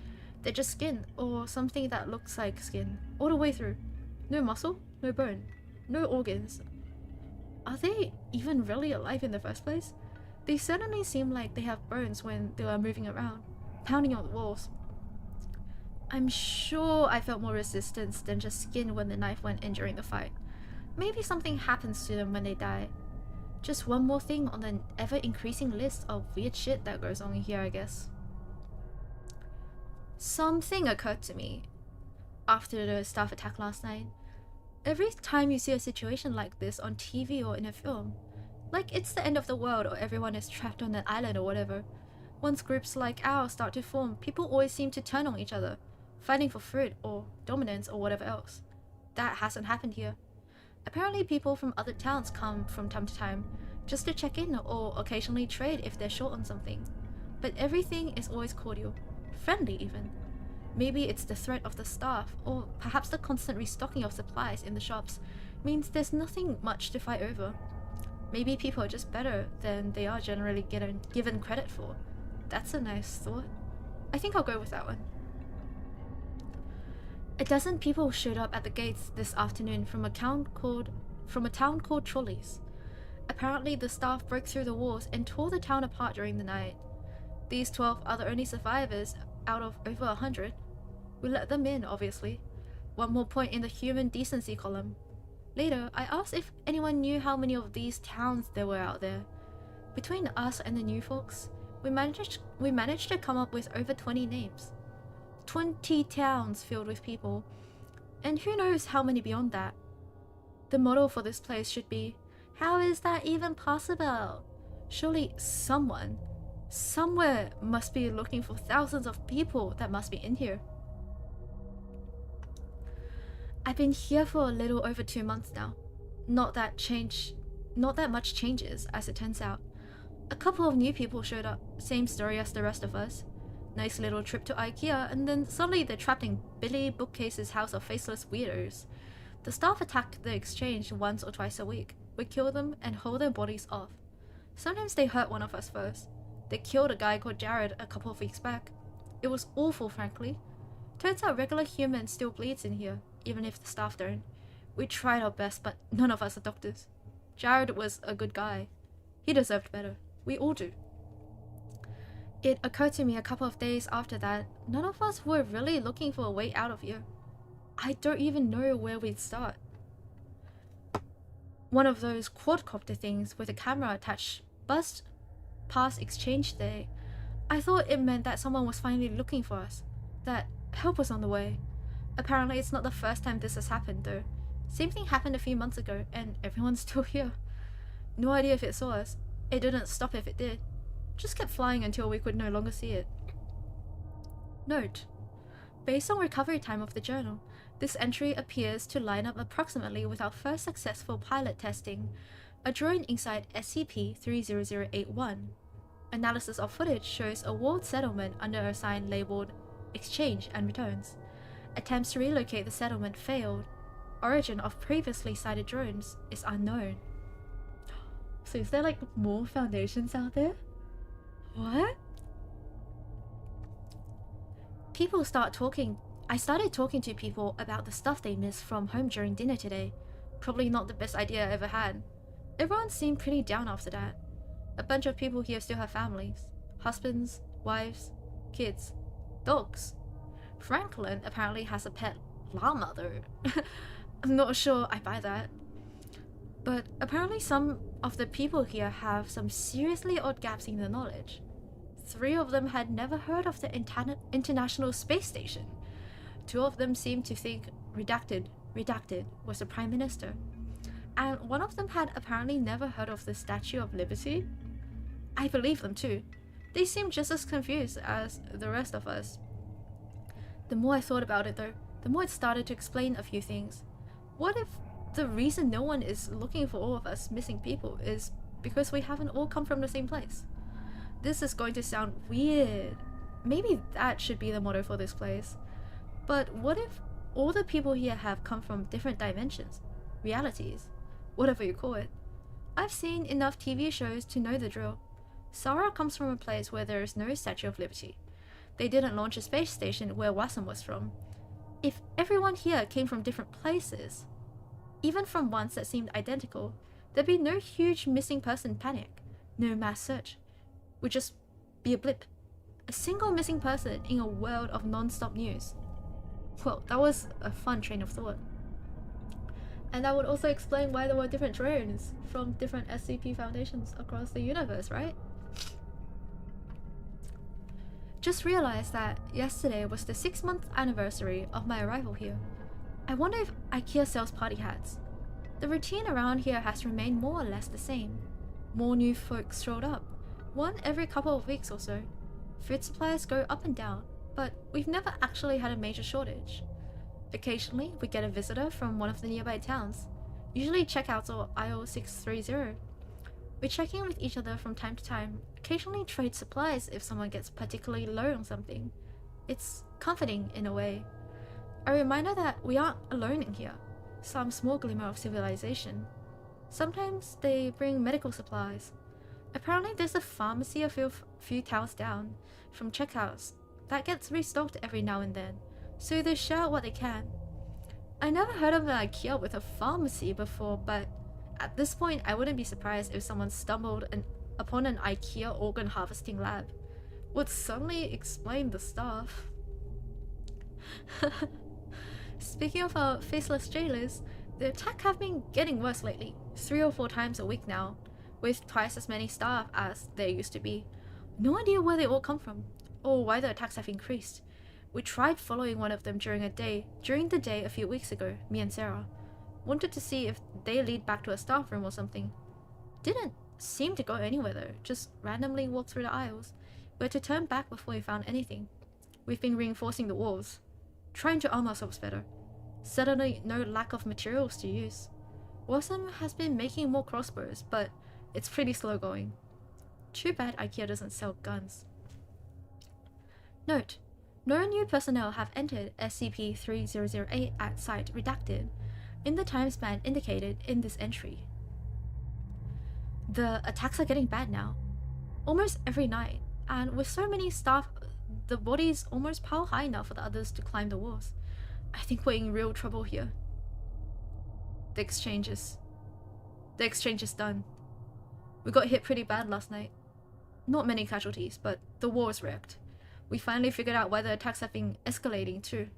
They're just skin, or something that looks like skin, all the way through. No muscle, no bone, no organs. Are they even really alive in the first place? They certainly seem like they have bones when they are moving around, pounding on the walls. I'm sure I felt more resistance than just skin when the knife went in during the fight. Maybe something happens to them when they die. Just one more thing on the ever-increasing list of weird shit that goes on here, I guess. Something occurred to me after the staff attack last night. Every time you see a situation like this on TV or in a film, like it's the end of the world or everyone is trapped on an island or whatever, once groups like ours start to form, people always seem to turn on each other, fighting for food or dominance or whatever else. That hasn't happened here. Apparently people from other towns come from time to time, just to check in or occasionally trade if they're short on something. But everything is always cordial, friendly even. Maybe it's the threat of the staff, or perhaps the constant restocking of supplies in the shops means there's nothing much to fight over. Maybe people are just better than they are generally given credit for. That's a nice thought. I think I'll go with that one. A dozen people showed up at the gates this afternoon from a town called Trolleys. Apparently the staff broke through the walls and tore the town apart during the night. These 12 are the only survivors out of over 100. We let them in, obviously. One more point in the human decency column. Later, I asked if anyone knew how many of these towns there were out there. Between us and the new folks, we managed to come up with over 20 names. 20 towns filled with people, and who knows how many beyond that. The motto for this place should be, how is that even possible? Surely someone, somewhere must be looking for thousands of people that must be in here. I've been here for a little over 2 months now. Not that much changes, as it turns out. A couple of new people showed up, same story as the rest of us. Nice little trip to IKEA, and then suddenly they're trapped in Billy Bookcase's house of faceless weirdos. The staff attack the exchange once or twice a week. We kill them and haul their bodies off. Sometimes they hurt one of us first. They killed a guy called Jared a couple of weeks back. It was awful, frankly. Turns out regular humans still bleeds in here, even if the staff don't. We tried our best, but none of us are doctors. Jared was a good guy. He deserved better. We all do. It occurred to me a couple of days after that, none of us were really looking for a way out of here. I don't even know where we'd start. One of those quadcopter things with a camera attached buzzed past exchange day. I thought it meant that someone was finally looking for us, that help was on the way. Apparently it's not the first time this has happened though. Same thing happened a few months ago and everyone's still here. No idea if it saw us. It didn't stop if it did. Just kept flying until we could no longer see it. Note: based on recovery time of the journal, this entry appears to line up approximately with our first successful pilot testing, a drone inside SCP-30081. Analysis of footage shows a walled settlement under a sign labeled Exchange and Returns. Attempts to relocate the settlement failed. Origin of previously sighted drones is unknown. So is there like more foundations out there? What? I started talking to people about the stuff they missed from home during dinner today. Probably not the best idea I ever had. Everyone seemed pretty down after that. A bunch of people here still have families. Husbands, wives, kids, dogs. Franklin apparently has a pet llama though. I'm not sure I buy that. But apparently some of the people here have some seriously odd gaps in their knowledge. 3 of them had never heard of the International Space Station. 2 of them seemed to think redacted was the Prime Minister. And 1 of them had apparently never heard of the Statue of Liberty. I believe them too. They seemed just as confused as the rest of us. The more I thought about it though, the more it started to explain a few things. What if the reason no one is looking for all of us missing people is because we haven't all come from the same place? This is going to sound weird. Maybe that should be the motto for this place. But what if all the people here have come from different dimensions, realities, whatever you call it? I've seen enough TV shows to know the drill. Sarah comes from a place where there is no Statue of Liberty. They didn't launch a space station where Wasm was from. If everyone here came from different places, even from ones that seemed identical, there'd be no huge missing person panic, no mass search. Would just be a blip. A single missing person in a world of non-stop news. Well, that was a fun train of thought. And that would also explain why there were different drones from different SCP foundations across the universe, right? Just realized that yesterday was the 6-month anniversary of my arrival here. I wonder if IKEA sells party hats. The routine around here has remained more or less the same. More new folks showed up, one every couple of weeks or so. Food supplies go up and down, but we've never actually had a major shortage. Occasionally, we get a visitor from one of the nearby towns, usually checkouts or aisle 630. We check in with each other from time to time, occasionally trade supplies if someone gets particularly low on something. It's comforting in a way. A reminder that we aren't alone in here, some small glimmer of civilization. Sometimes they bring medical supplies. Apparently there's a pharmacy a few towns down from checkouts that gets restocked every now and then, so they share what they can. I never heard of an IKEA with a pharmacy before, but at this point I wouldn't be surprised if someone stumbled upon an IKEA organ harvesting lab. Would certainly explain the stuff. Speaking of our faceless jailers, the attack have been getting worse lately, 3 or 4 times a week now, with twice as many staff as there used to be. No idea where they all come from, or why the attacks have increased. We tried following one of them during the day a few weeks ago, me and Sarah. Wanted to see if they lead back to a staff room or something. Didn't seem to go anywhere though, just randomly walked through the aisles. We had to turn back before we found anything. We've been reinforcing the walls, trying to arm ourselves better. Suddenly no lack of materials to use. Wasm has been making more crossbows, but it's pretty slow going. Too bad IKEA doesn't sell guns. Note: no new personnel have entered SCP-3008 at site redacted in the time span indicated in this entry. The attacks are getting bad now, almost every night, and with so many staff, the bodies almost pile high enough for the others to climb the walls. I think we're in real trouble here. The exchange is done. We got hit pretty bad last night. Not many casualties, but the war is wrecked. We finally figured out why the attacks have been escalating too.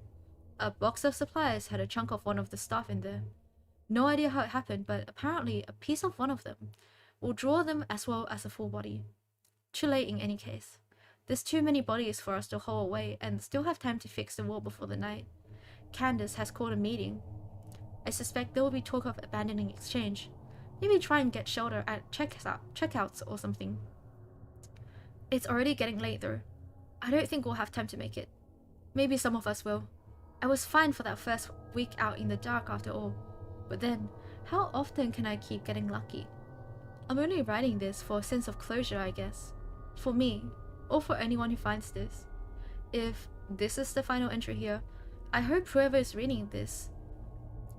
A box of supplies had a chunk of one of the staff in there. No idea how it happened, but apparently a piece of one of them will draw them as well as a full body. Too late in any case. There's too many bodies for us to haul away and still have time to fix the wall before the night. Candace has called a meeting. I suspect there will be talk of abandoning exchange. Maybe try and get shelter at checkouts or something. It's already getting late though. I don't think we'll have time to make it. Maybe some of us will. I was fine for that first week out in the dark after all. But then, how often can I keep getting lucky? I'm only writing this for a sense of closure, I guess. For me, or for anyone who finds this. If this is the final entry here, I hope whoever is reading this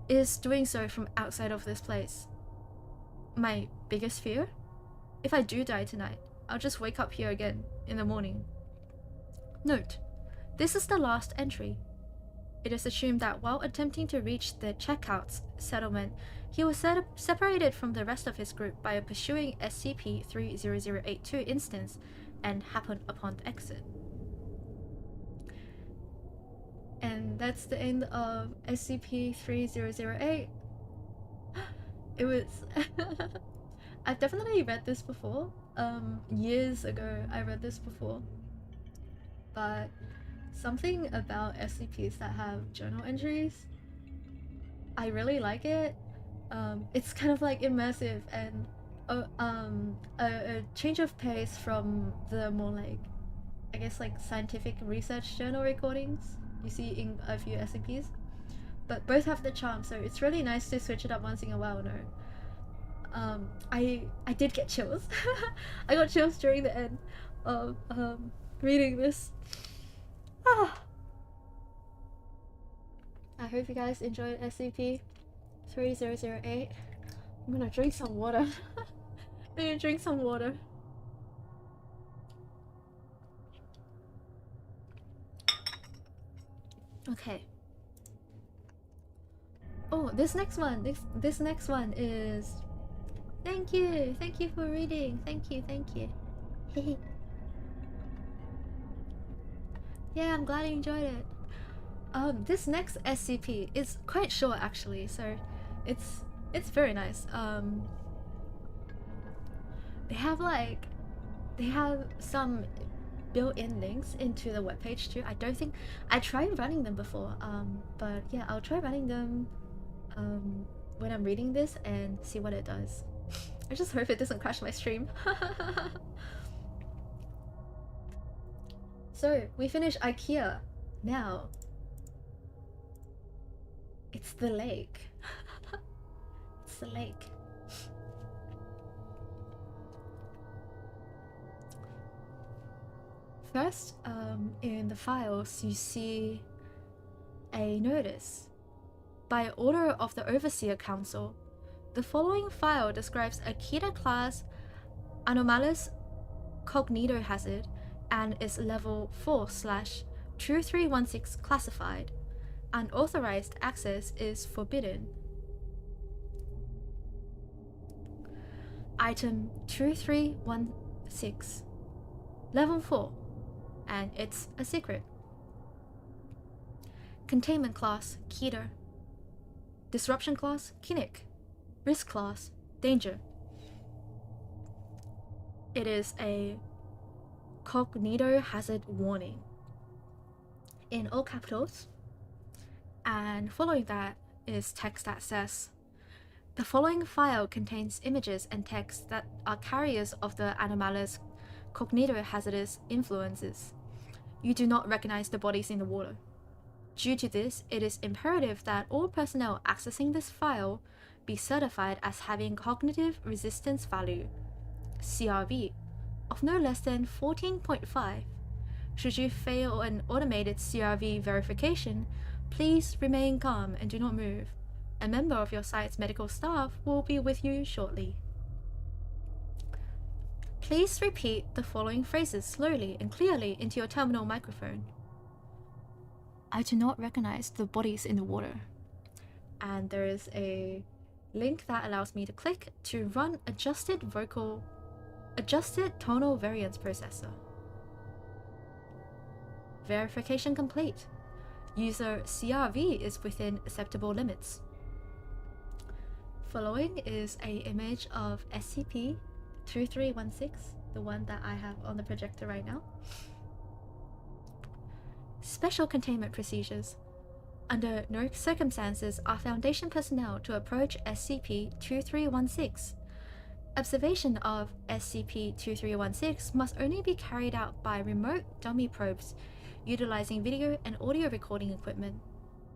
is doing so from outside of this place. My biggest fear? If I do die tonight, I'll just wake up here again in the morning. Note: this is the last entry. It is assumed that while attempting to reach the checkouts settlement, he was separated from the rest of his group by a pursuing SCP-30082 instance and happened upon the exit. And that's the end of SCP-3008. It was... I've definitely read this before, Years ago I read this before, but something about SCPs that have journal entries, I really like it. It's kind of like immersive and a change of pace from the more like, I guess, like scientific research journal recordings you see in a few SCPs. But both have the charm, so it's really nice to switch it up once in a while. No, I did get chills. I got chills during the end of reading this. Ah. I hope you guys enjoyed SCP-3008. I'm gonna drink some water. I'm gonna drink some water. Okay. Oh, this next one is. Thank you for reading. Thank you. Yeah, I'm glad you enjoyed it. This next SCP is quite short actually, so it's very nice. They have some built-in links into the webpage too. I don't think I tried running them before, but yeah, I'll try running them when I'm reading this and see what it does. I just hope it doesn't crash my stream. So we finished IKEA. Now it's the lake. It's the lake. First, in the files, you see a notice. By order of the Overseer Council, the following file describes a Kita class anomalous cognitohazard and is level 4/2316 classified. Unauthorized access is forbidden. Item 2316, level 4, and it's a secret. Containment class, Keter. Disruption class, Kinnick. Risk class, Danger. It is a cognitohazard warning in all capitals, and following that is text that says, the following file contains images and text that are carriers of the anomalous cognitohazardous influences. You do not recognize the bodies in the water. Due to this, it is imperative that all personnel accessing this file be certified as having cognitive resistance value, CRV, of no less than 14.5. Should you fail an automated CRV verification, please remain calm and do not move. A member of your site's medical staff will be with you shortly. Please repeat the following phrases slowly and clearly into your terminal microphone. I do not recognize the bodies in the water. And there is a link that allows me to click to run adjusted tonal variance processor. Verification complete. User CRV is within acceptable limits. Following is an image of SCP-2316, the one that I have on the projector right now. Special containment procedures. Under no circumstances are Foundation personnel to approach SCP-2316. Observation of SCP-2316 must only be carried out by remote dummy probes utilizing video and audio recording equipment.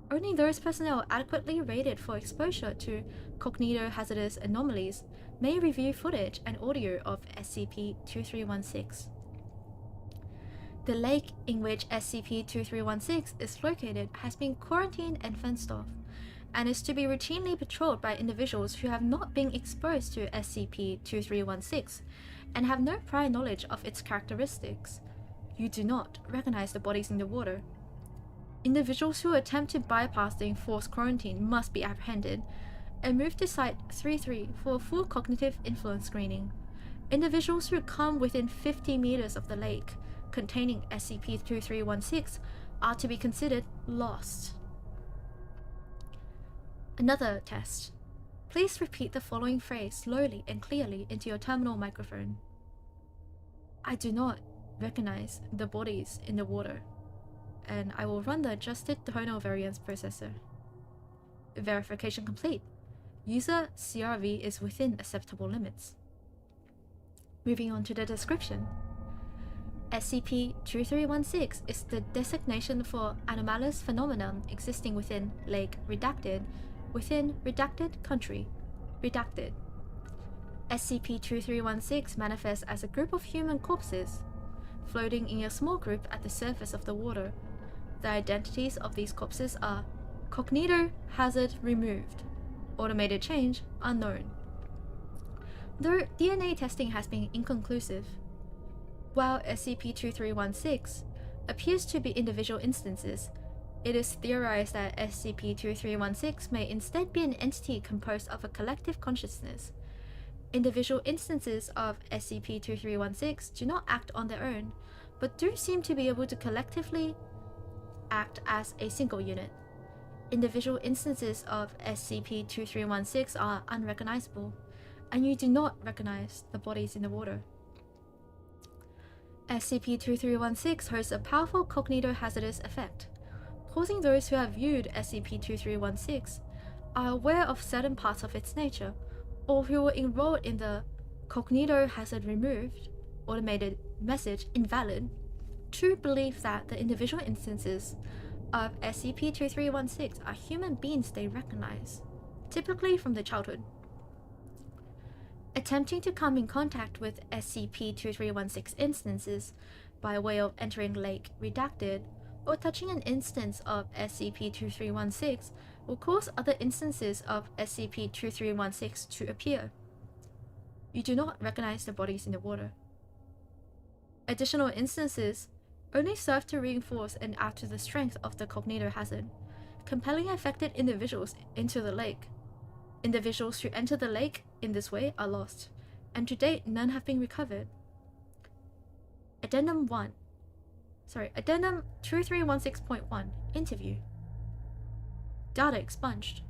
Only those personnel adequately rated for exposure to cognitohazardous anomalies may review footage and audio of SCP-2316. The lake in which SCP-2316 is located has been quarantined and fenced off, and is to be routinely patrolled by individuals who have not been exposed to SCP-2316 and have no prior knowledge of its characteristics. You do not recognize the bodies in the water. Individuals who attempt to bypass the enforced quarantine must be apprehended and moved to Site-33 for a full cognitive influence screening. Individuals who come within 50 meters of the lake containing SCP-2316 are to be considered lost. Another test. Please repeat the following phrase slowly and clearly into your terminal microphone. I do not recognize the bodies in the water, and I will run the adjusted tonal variance processor. Verification complete. User CRV is within acceptable limits. Moving on to the description. SCP-2316 is the designation for anomalous phenomenon existing within Lake Redacted, within Redacted Country. Redacted. SCP-2316 manifests as a group of human corpses, floating in a small group at the surface of the water. The identities of these corpses are Cognito Hazard Removed, Automated Change Unknown. Though DNA testing has been inconclusive, while SCP-2316 appears to be individual instances, it is theorized that SCP-2316 may instead be an entity composed of a collective consciousness. Individual instances of SCP-2316 do not act on their own, but do seem to be able to collectively act as a single unit. Individual instances of SCP-2316 are unrecognizable, and you do not recognize the bodies in the water. SCP-2316 hosts a powerful cognitohazardous effect, causing those who have viewed SCP-2316 are aware of certain parts of its nature, or who were enrolled in the Cognitohazard Removed automated message invalid, to believe that the individual instances of SCP-2316 are human beings they recognize, typically from their childhood. Attempting to come in contact with SCP-2316 instances by way of entering Lake Redacted or touching an instance of SCP-2316 will cause other instances of SCP-2316 to appear. You do not recognize the bodies in the water. Additional instances only serve to reinforce and add to the strength of the cognitohazard, compelling affected individuals into the lake. Individuals who enter the lake in this way are lost, and to date none have been recovered. Addendum 2316.1 Interview. Data expunged.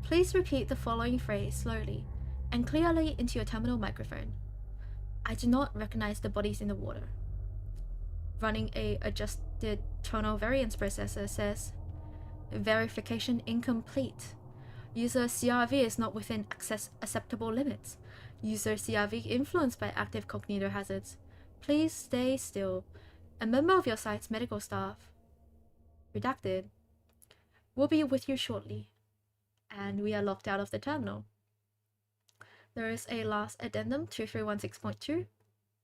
Please repeat the following phrase slowly and clearly into your terminal microphone. I do not recognize the bodies in the water. Running a adjusted tonal variance processor says, verification incomplete. User CRV is not within acceptable limits. User CRV influenced by active cognitohazards. Please stay still. A member of your site's medical staff, redacted, will be with you shortly. And we are locked out of the terminal. There is a last addendum 2316.2.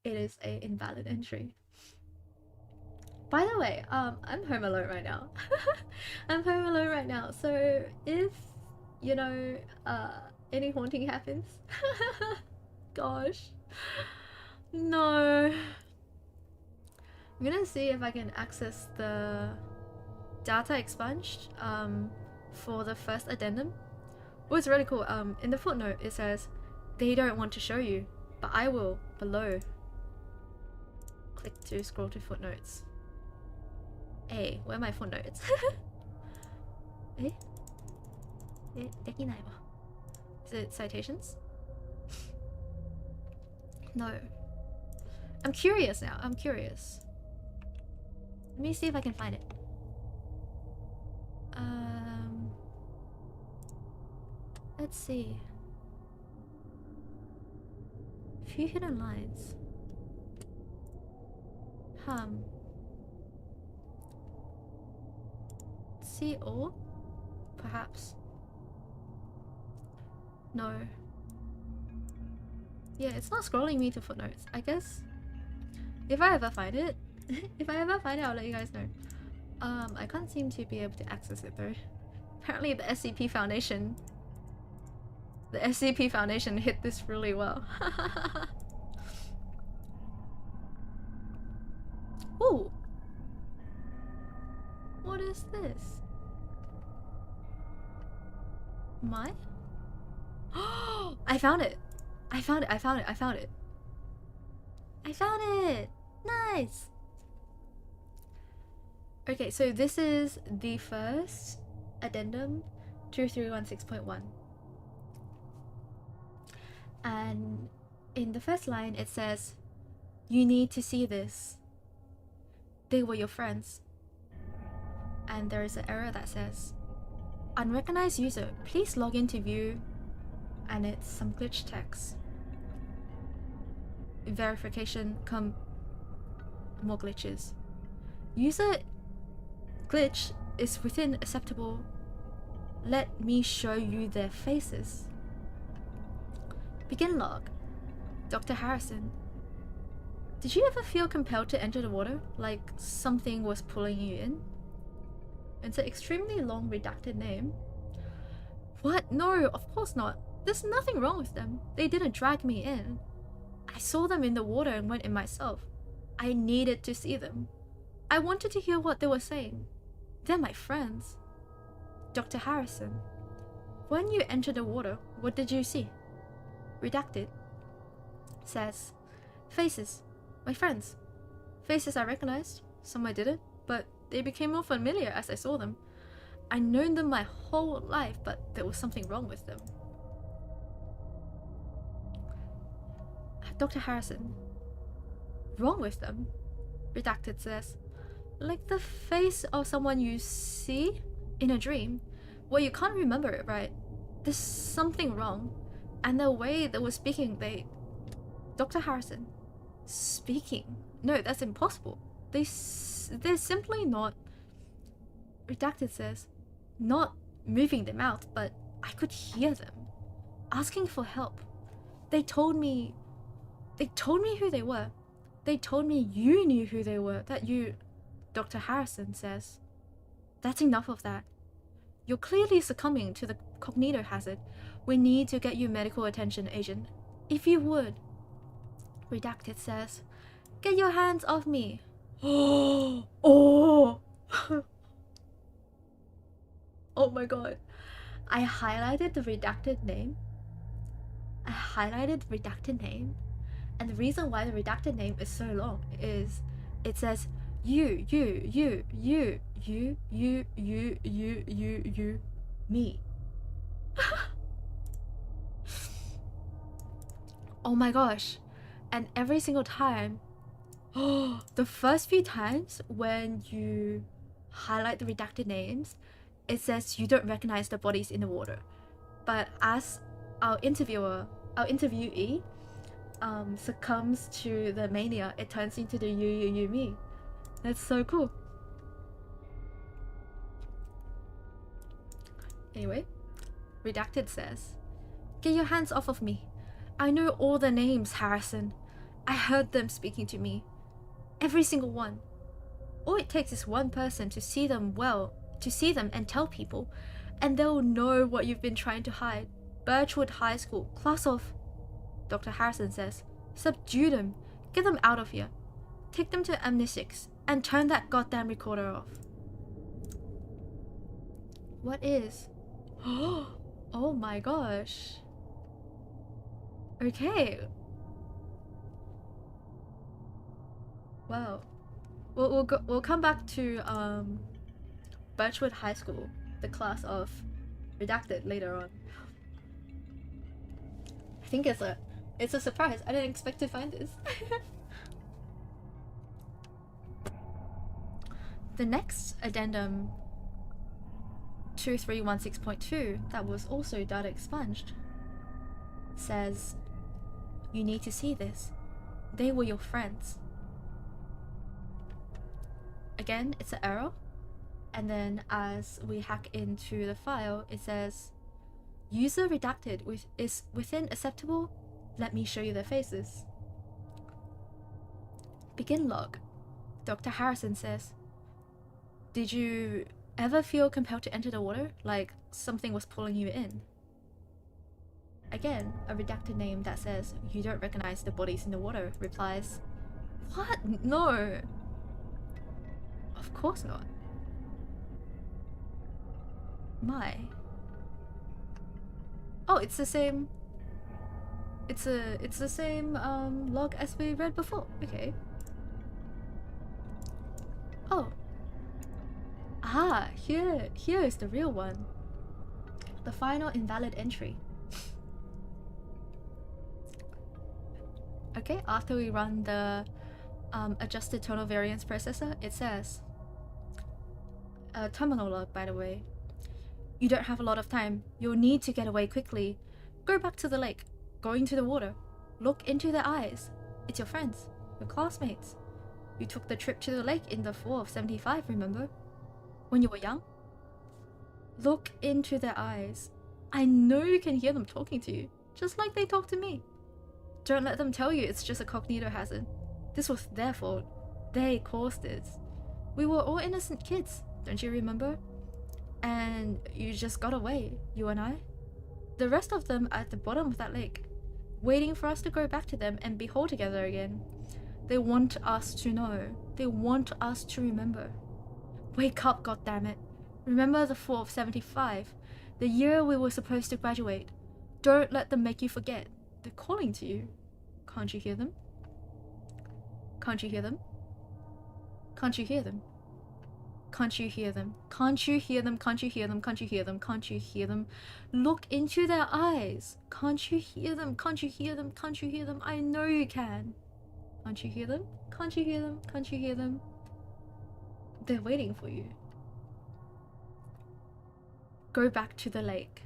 It is an invalid entry. By the way, I'm home alone right now. I'm home alone right now. So if any haunting happens, gosh, no. I'm gonna see if I can access the data expunged for the first addendum. Oh, it's really cool. In the footnote it says they don't want to show you, but I will below. Click to scroll to footnotes. Hey, where are my footnotes? Eh? Is it citations? No. I'm curious now. I'm curious. Let me see if I can find it. Let's see. Few hidden lines. See all? Perhaps. No. Yeah, it's not scrolling me to footnotes. I guess if I ever find it, I'll let you guys know. I can't seem to be able to access it though. Apparently the SCP Foundation hit this really well. Ooh! What is this? My? Oh! I found it! I found it! Nice! Okay, so this is the first addendum 2316.1. And in the first line it says, You need to see this. They were your friends. And there is an error that says, unrecognized user, please log in to view, and it's some glitch text. Verification, more glitches. User glitch is within acceptable. Let me show you their faces. Begin log. Dr. Harrison. Did you ever feel compelled to enter the water, like something was pulling you in? It's an extremely long redacted name. What? No, of course not. There's nothing wrong with them. They didn't drag me in. I saw them in the water and went in myself. I needed to see them. I wanted to hear what they were saying. They're my friends. Dr. Harrison. When you entered the water, what did you see? Redacted. Says, faces. My friends. Faces I recognized. Some I didn't, but they became more familiar as I saw them. I'd known them my whole life, but there was something wrong with them. Dr. Harrison. Wrong with them? Redacted says, like the face of someone you see in a dream. Well, you can't remember it, right? There's something wrong. And the way they were speaking, Dr. Harrison. Speaking? No, that's impossible. They're simply not... Redacted says, not moving their mouth, but I could hear them. Asking for help. They told me who they were. They told me you knew who they were. That you... Dr. Harrison says. That's enough of that. You're clearly succumbing to the cognito hazard. We need to get you medical attention, Agent. If you would. Redacted says, get your hands off me. Oh! Oh my god. I highlighted the redacted name. And the reason why the redacted name is so long is it says you, me. Oh my gosh. And every single time, the first few times when you highlight the redacted names, it says you don't recognize the bodies in the water. But as our interviewee succumbs to the mania, it turns into the you, me. That's so cool. Anyway, redacted says, get your hands off of me. I know all the names, Harrison. I heard them speaking to me. Every single one. All it takes is one person to see them and tell people, and they'll know what you've been trying to hide. Birchwood High School, class of... Dr. Harrison says, subdue them. Get them out of here. Take them to amnestics and turn that goddamn recorder off. What is? Oh my gosh. Okay. Wow. We'll come back to Birchwood High School, the class of redacted later on. I think it's a surprise. I didn't expect to find this. The next addendum 2316.2 that was also data expunged says, you need to see this. They were your friends. Again, it's an error. And then as we hack into the file, it says, user redacted is within acceptable. Let me show you their faces. Begin log. Dr. Harrison says, did you ever feel compelled to enter the water, like something was pulling you in? Again, a redacted name that says, you don't recognize the bodies in the water, replies, what? No. Of course not. My. Oh, it's the same. It's the same log as we read before. Okay. Oh. Ah, here is the real one. The final invalid entry. Okay, after we run the adjusted tonal variance processor, it says, terminal log, by the way. You don't have a lot of time. You'll need to get away quickly. Go back to the lake. Go into the water. Look into their eyes. It's your friends. Your classmates. You took the trip to the lake in the fall of 75, remember? When you were young? Look into their eyes. I know you can hear them talking to you, just like they talk to me. Don't let them tell you it's just a cognito hazard. This was their fault. They caused this. We were all innocent kids, don't you remember? And you just got away, you and I. The rest of them are at the bottom of that lake, waiting for us to go back to them and be whole together again. They want us to know. They want us to remember. Wake up, goddammit. Remember the fall of 75, the year we were supposed to graduate. Don't let them make you forget. They're calling to you. Can't you hear them? Can't you hear them? Can't you hear them? Can't you hear them? Can't you hear them? Can't you hear them? Can't you hear them? Can't you hear them? Look into their eyes. Can't you hear them? Can't you hear them? Can't you hear them? I know you can. Can't you hear them? Can't you hear them? Can't you hear them? They're waiting for you. Go back to the lake.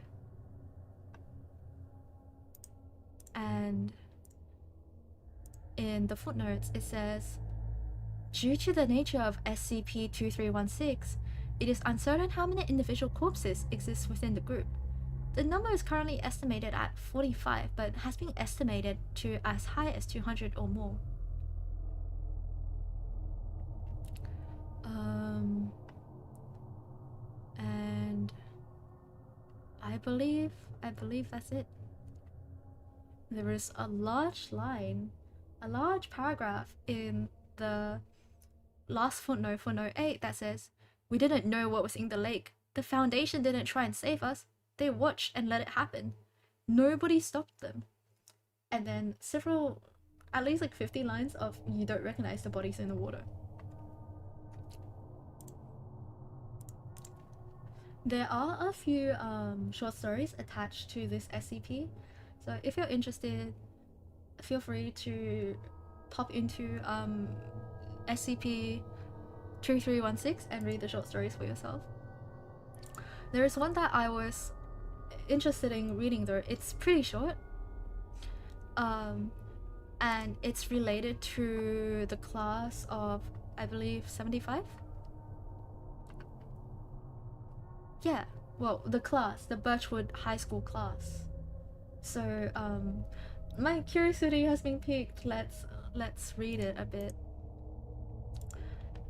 And in the footnotes it says, due to the nature of SCP-2316, it is uncertain how many individual corpses exist within the group. The number is currently estimated at 45, but has been estimated to as high as 200 or more. And I believe that's it. There is a large line, a large paragraph in the last footnote, footnote 8, that says, we didn't know what was in the lake. The Foundation didn't try and save us. They watched and let it happen. Nobody stopped them. And then several, at least like 50 lines of you don't recognize the bodies in the water. There are a few short stories attached to this SCP, so if you're interested, feel free to pop into SCP-2316 and read the short stories for yourself. There is one that I was interested in reading though. It's pretty short, and it's related to the class of, I believe, 75? Yeah, well, the class, the Birchwood High School class. So, my curiosity has been piqued. Let's read it a bit.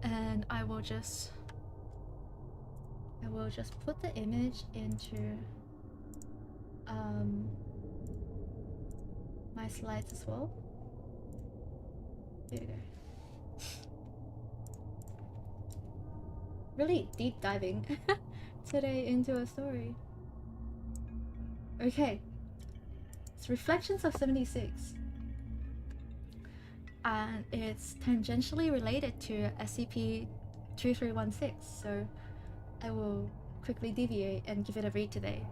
And I will just put the image into my slides as well. There you go. Really deep diving today into a story. Okay, it's Reflections of 76, and it's tangentially related to SCP-2316, so I will quickly deviate and give it a read today.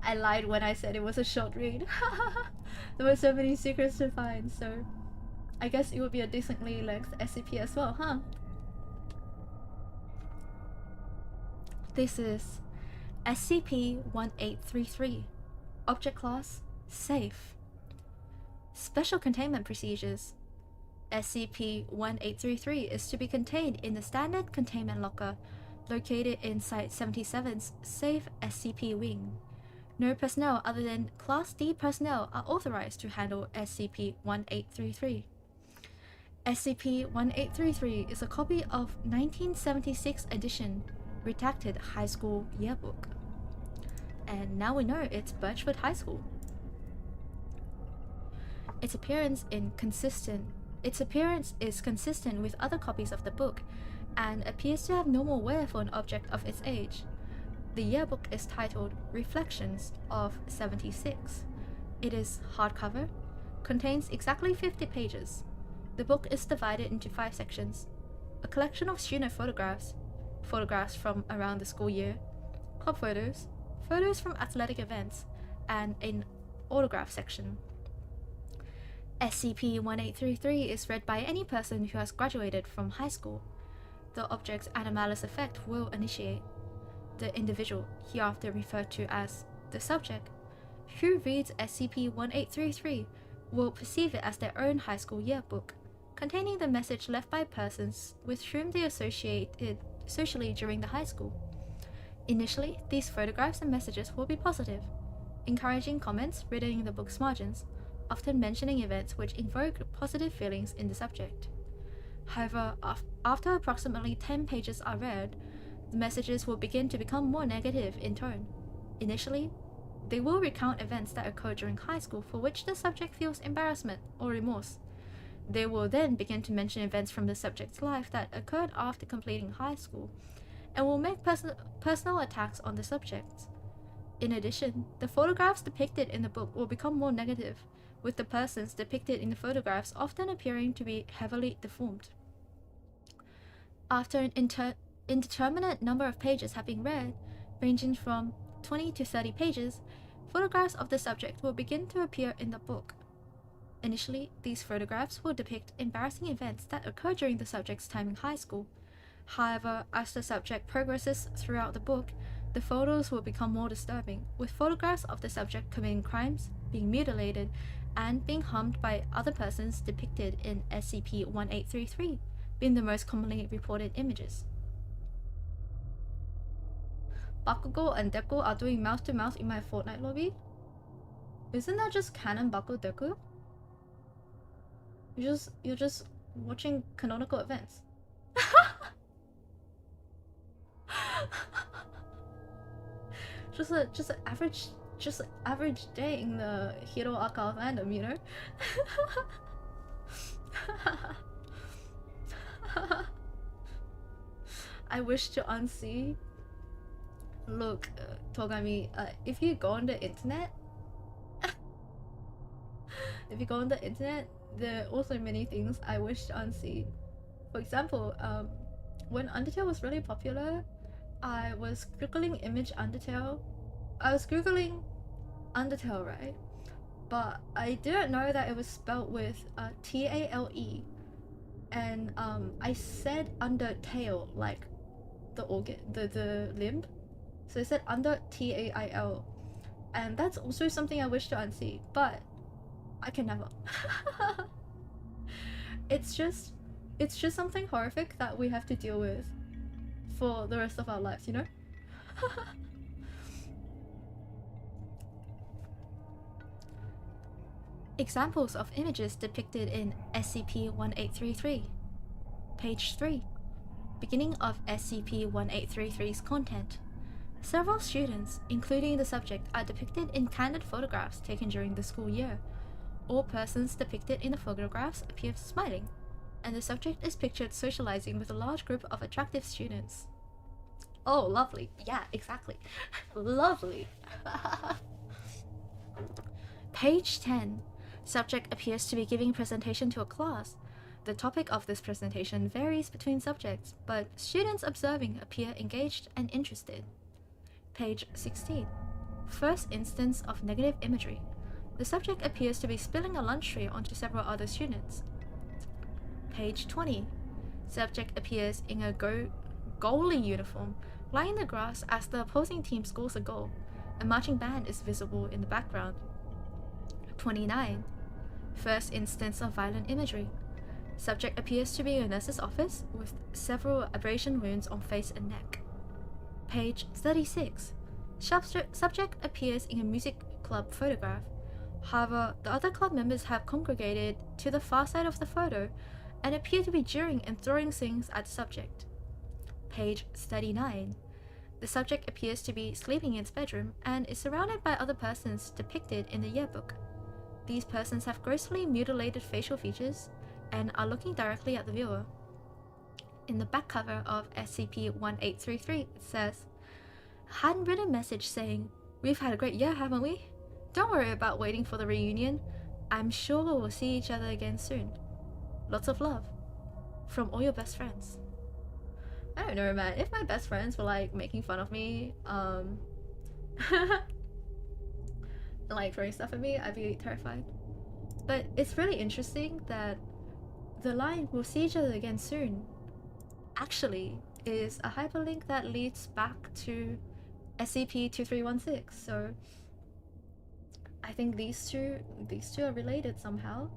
I lied when I said it was a short read. There were so many secrets to find, so I guess it would be a decently length SCP as well, huh? This is SCP-1833. Object Class: Safe. Special Containment Procedures. SCP-1833 is to be contained in the Standard Containment Locker located in Site-77's Safe SCP Wing. No personnel other than Class D personnel are authorized to handle SCP-1833. SCP-1833 is a copy of 1976 edition redacted high school yearbook. And now we know it's Birchwood High School. Its appearance is consistent with other copies of the book and appears to have normal wear for an object of its age. The yearbook is titled Reflections of 76. It is hardcover, contains exactly 50 pages. The book is divided into 5 sections: a collection of student photographs, photographs from around the school year, club photos, photos from athletic events, and an autograph section. SCP-1833 is read by any person who has graduated from high school. The object's anomalous effect will initiate. The individual, hereafter referred to as the subject, who reads SCP-1833 will perceive it as their own high school yearbook, containing the message left by persons with whom they associated socially during the high school. Initially, these photographs and messages will be positive, encouraging comments written in the book's margins, often mentioning events which invoke positive feelings in the subject. However, after approximately 10 pages are read, the messages will begin to become more negative in tone. Initially, they will recount events that occurred during high school for which the subject feels embarrassment or remorse. They will then begin to mention events from the subject's life that occurred after completing high school, and will make personal attacks on the subject. In addition, the photographs depicted in the book will become more negative, with the persons depicted in the photographs often appearing to be heavily deformed. After an indeterminate number of pages have been read, ranging from 20 to 30 pages, photographs of the subject will begin to appear in the book. Initially, these photographs will depict embarrassing events that occur during the subject's time in high school. However, as the subject progresses throughout the book, the photos will become more disturbing, with photographs of the subject committing crimes, being mutilated, and being harmed by other persons depicted in SCP-1833 being the most commonly reported images. Bakugo and Deku are doing mouth-to-mouth in my Fortnite lobby? Isn't that just canon Baku Deku? You're just watching canonical events. just an average day in the Hero Aka fandom, you know? I wish to unsee. Look, Togami, if you go on the internet, there are also many things I wish to unsee. For example, when Undertale was really popular, I was googling image Undertale. I was googling Undertale, right? But I didn't know that it was spelled with T-A-L-E, and I said Undertale, like the organ, the limb. So I said under T-A-I-L, and that's also something I wish to unsee, but I can never. It's just something horrific that we have to deal with for the rest of our lives, you know? Examples of images depicted in SCP-1833. Page 3. Beginning of SCP-1833's content. Several students, including the subject, are depicted in candid photographs taken during the school year. All persons depicted in the photographs appear smiling, and the subject is pictured socializing with a large group of attractive students. Oh, lovely. Yeah, exactly. Lovely. Page 10. Subject appears to be giving a presentation to a class. The topic of this presentation varies between subjects, but students observing appear engaged and interested. Page 16. First instance of negative imagery. The subject appears to be spilling a lunch tray onto several other students. Page 20. Subject appears in a goalie uniform, lying in the grass as the opposing team scores a goal. A marching band is visible in the background. 29. First instance of violent imagery. Subject appears to be in a nurse's office with several abrasion wounds on face and neck. Page 36. Subject appears in a music club photograph. However, the other club members have congregated to the far side of the photo and appear to be jeering and throwing things at the subject. Page 39. The subject appears to be sleeping in its bedroom and is surrounded by other persons depicted in the yearbook. These persons have grossly mutilated facial features and are looking directly at the viewer. In the back cover of SCP-1833, it says, "Handwritten message saying, 'We've had a great year, haven't we? Don't worry about waiting for the reunion. I'm sure we'll see each other again soon. Lots of love. From all your best friends.'" I don't know, man. If my best friends were like making fun of me, like throwing stuff at me, I'd be terrified. But it's really interesting that the line "we'll see each other again soon" actually is a hyperlink that leads back to SCP-2316. So I think these two are related somehow.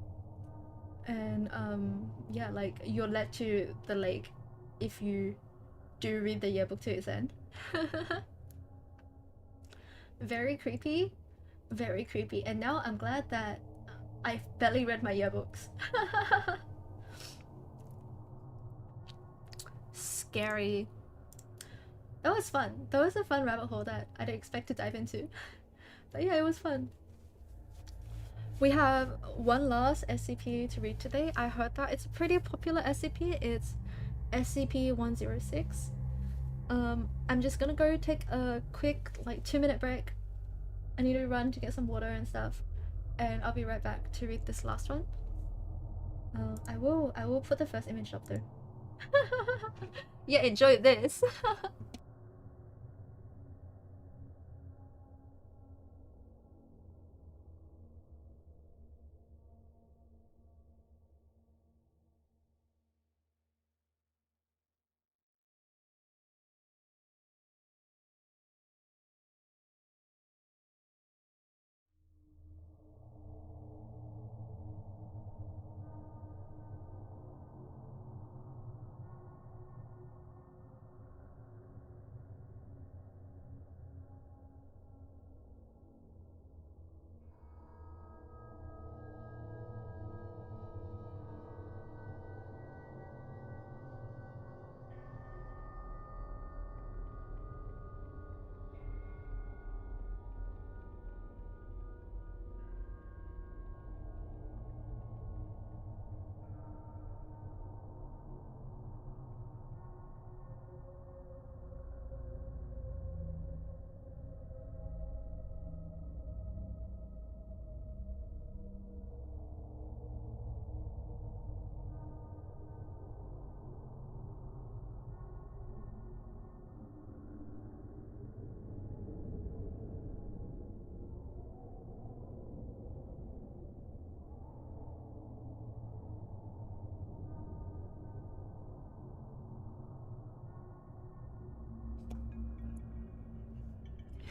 And yeah, like you're led to the lake if you do read the yearbook to its end. Very creepy, very creepy. And now I'm glad that I've barely read my yearbooks. Scary. That was fun. That was a fun rabbit hole that I didn't expect to dive into. But yeah, it was fun. We have one last SCP to read today. I heard that it's a pretty popular SCP. It's SCP-106. I'm just gonna go take a quick, like, 2-minute break. I need to run to get some water and stuff. And I'll be right back to read this last one. I will put the first image up though. Yeah, enjoy this.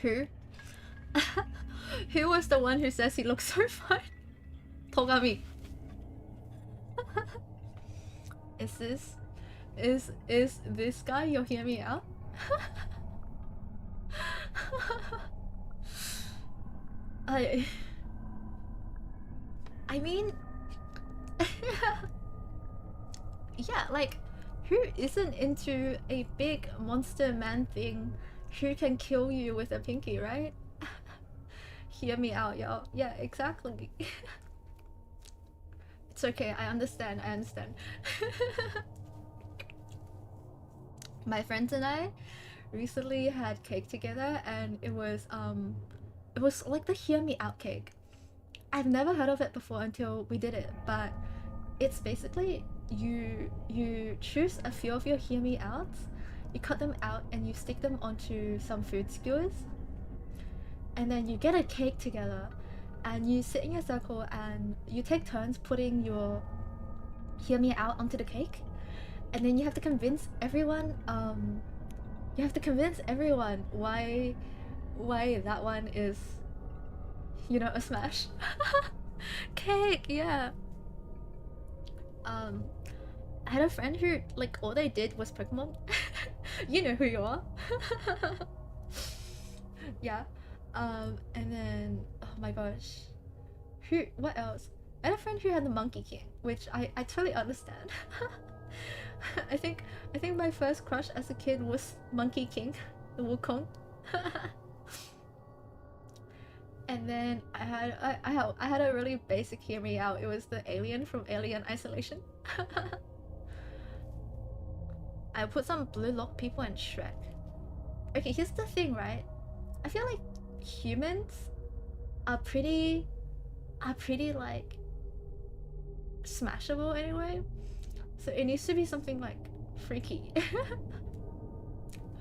Who? Who was the one who says he looks so fine? Togami. Is this guy? You'll hear me out? I mean yeah, like who isn't into a big monster man thing who can kill you with a pinky, right? Hear me out, y'all. Yeah, exactly. It's okay, I understand. My friends and I recently had cake together, and it was like the hear me out cake. I've never heard of it before until we did it, but it's basically you choose a few of your hear me outs, you cut them out and you stick them onto some food skewers, and then you get a cake together and you sit in a circle and you take turns putting your hear me out onto the cake, and then you have to convince everyone why that one is, you know, a smash. Cake, yeah. I had a friend who, like, all they did was Pokemon. You know who you are. Yeah. And then, oh my gosh, what else? I had a friend who had the Monkey King, which I totally understand. I think my first crush as a kid was Monkey King, the Wukong. And then I had a really basic hear me out. It was the alien from Alien Isolation. I put some blue lock people and Shrek. Okay, here's the thing, right? I feel like humans are pretty like smashable anyway. So it needs to be something like freaky.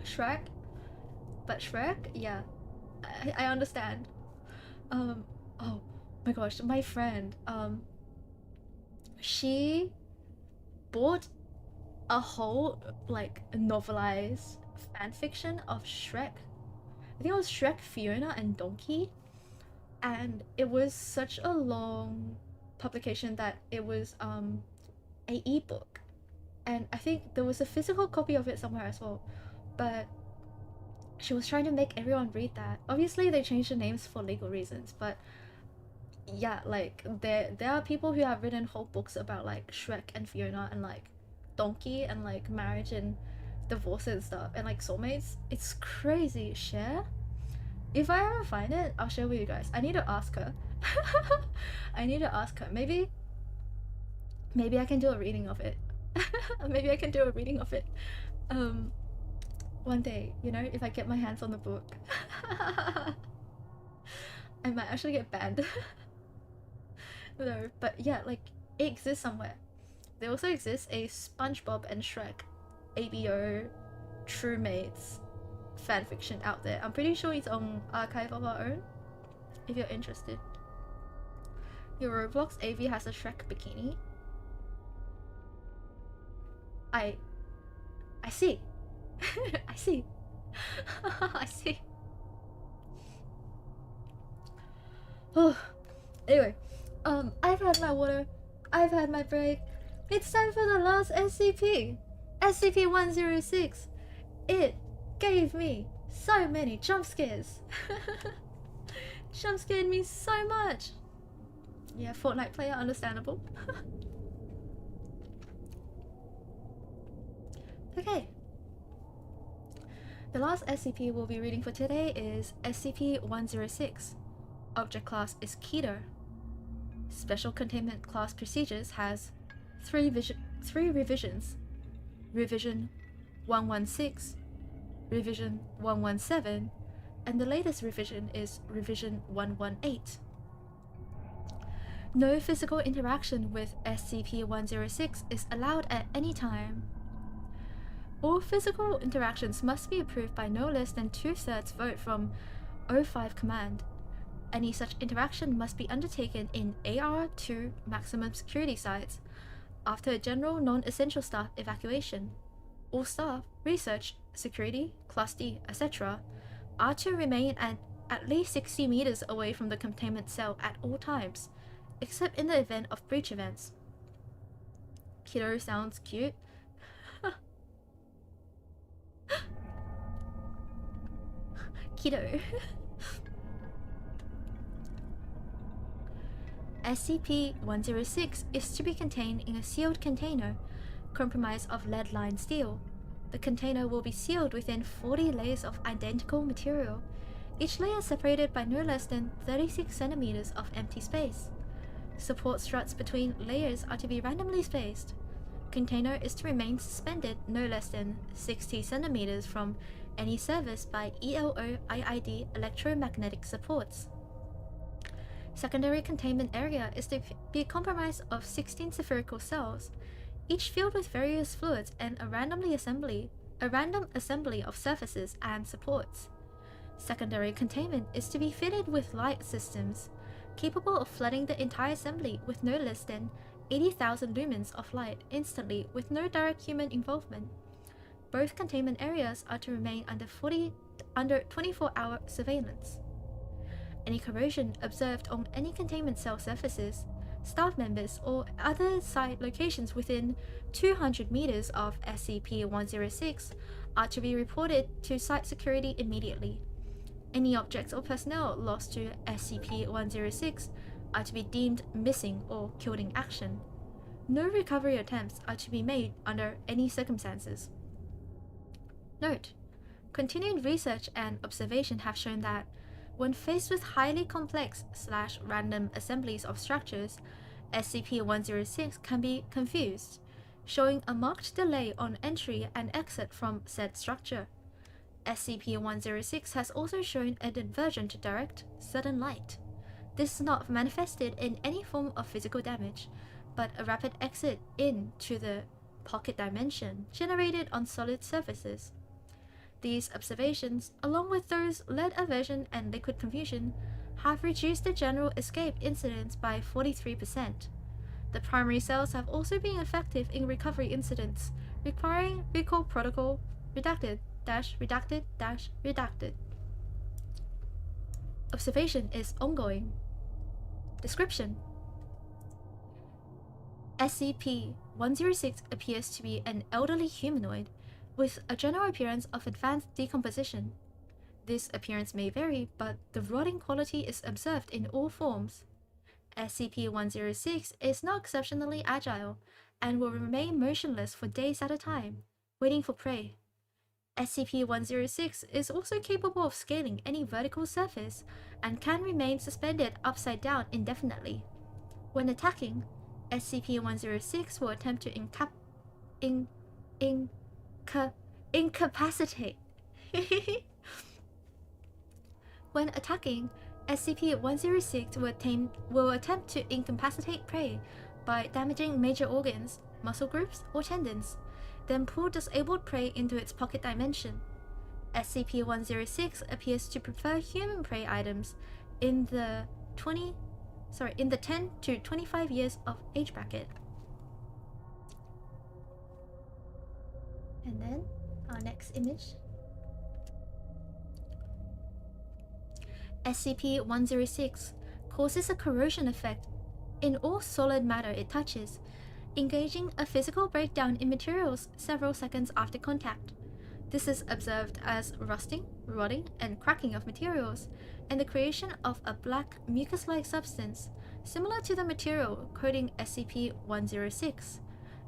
Shrek? But Shrek? Yeah. I understand. Oh my gosh, my friend, she bought a whole like novelized fan fiction of Shrek. I think it was Shrek, Fiona, and Donkey, and it was such a long publication that it was a ebook, and I think there was a physical copy of it somewhere as well, but she was trying to make everyone read that. Obviously they changed the names for legal reasons, but yeah, like there are people who have written whole books about like Shrek and Fiona and like Donkey and like marriage and divorce and stuff and like soulmates. It's crazy. Share? If I ever find it, I'll share with you guys. I need to ask her. I need to ask her. Maybe I can do a reading of it. Maybe I can do a reading of it. One day, you know, if I get my hands on the book. I might actually get banned. No, but yeah, like it exists somewhere. There also exists a SpongeBob and Shrek ABO True Mates fanfiction out there. I'm pretty sure it's on Archive of Our Own, if you're interested. Your Roblox AV has a Shrek bikini. I see. I see. I see. Oh, anyway, I've had my water. I've had my break. It's time for the last SCP. SCP-106. It gave me so many jump scares. Jump scared me so much. Yeah, Fortnite player, understandable. Okay. The last SCP we'll be reading for today is SCP-106. Object class is Keter. Special Containment Class Procedures has three revisions. Revision 116, Revision 117, and the latest revision is Revision 118. No physical interaction with SCP-106 is allowed at any time. All physical interactions must be approved by no less than 2/3 vote from O5 Command. Any such interaction must be undertaken in AR2 maximum security sites after a general non-essential staff evacuation. All staff, research, security, Class D, etc. are to remain at least 60 meters away from the containment cell at all times, except in the event of breach events. Kiddo sounds cute. Kiddo. SCP-106 is to be contained in a sealed container comprised of lead-lined steel. The container will be sealed within 40 layers of identical material, each layer separated by no less than 36 centimeters of empty space. Support struts between layers are to be randomly spaced. Container is to remain suspended no less than 60 centimeters from any service by ELO-IID electromagnetic supports. Secondary containment area is to be comprised of 16 spherical cells, each filled with various fluids and a random assembly of surfaces and supports. Secondary containment is to be fitted with light systems, capable of flooding the entire assembly with no less than 80,000 lumens of light instantly with no direct human involvement. Both containment areas are to remain under 24-hour surveillance. Any corrosion observed on any containment cell surfaces, staff members, or other site locations within 200 meters of SCP-106 are to be reported to site security immediately. Any objects or personnel lost to SCP-106 are to be deemed missing or killed in action. No recovery attempts are to be made under any circumstances. Note: continued research and observation have shown that when faced with highly complex / random assemblies of structures, SCP-106 can be confused, showing a marked delay on entry and exit from said structure. SCP-106 has also shown an aversion to direct, sudden light. This is not manifested in any form of physical damage, but a rapid exit into the pocket dimension generated on solid surfaces. These observations, along with those lead aversion and liquid confusion, have reduced the general escape incidence by 43%. The primary cells have also been effective in recovery incidents, requiring recall protocol redacted redacted redacted. Observation is ongoing. Description: SCP-106 appears to be an elderly humanoid with a general appearance of advanced decomposition. This appearance may vary, but the rotting quality is observed in all forms. SCP-106 is not exceptionally agile and will remain motionless for days at a time, waiting for prey. SCP-106 is also capable of scaling any vertical surface and can remain suspended upside down indefinitely. When attacking, SCP-106 will attempt to incapacitate. When attacking, SCP-106 will attempt to incapacitate prey by damaging major organs, muscle groups, or tendons, then pull disabled prey into its pocket dimension. SCP-106 appears to prefer human prey items in the 10 to 25 years of age bracket. And then our next image. SCP-106 causes a corrosion effect in all solid matter it touches, engaging a physical breakdown in materials several seconds after contact. This is observed as rusting, rotting, and cracking of materials, and the creation of a black mucus-like substance, similar to the material coating SCP-106.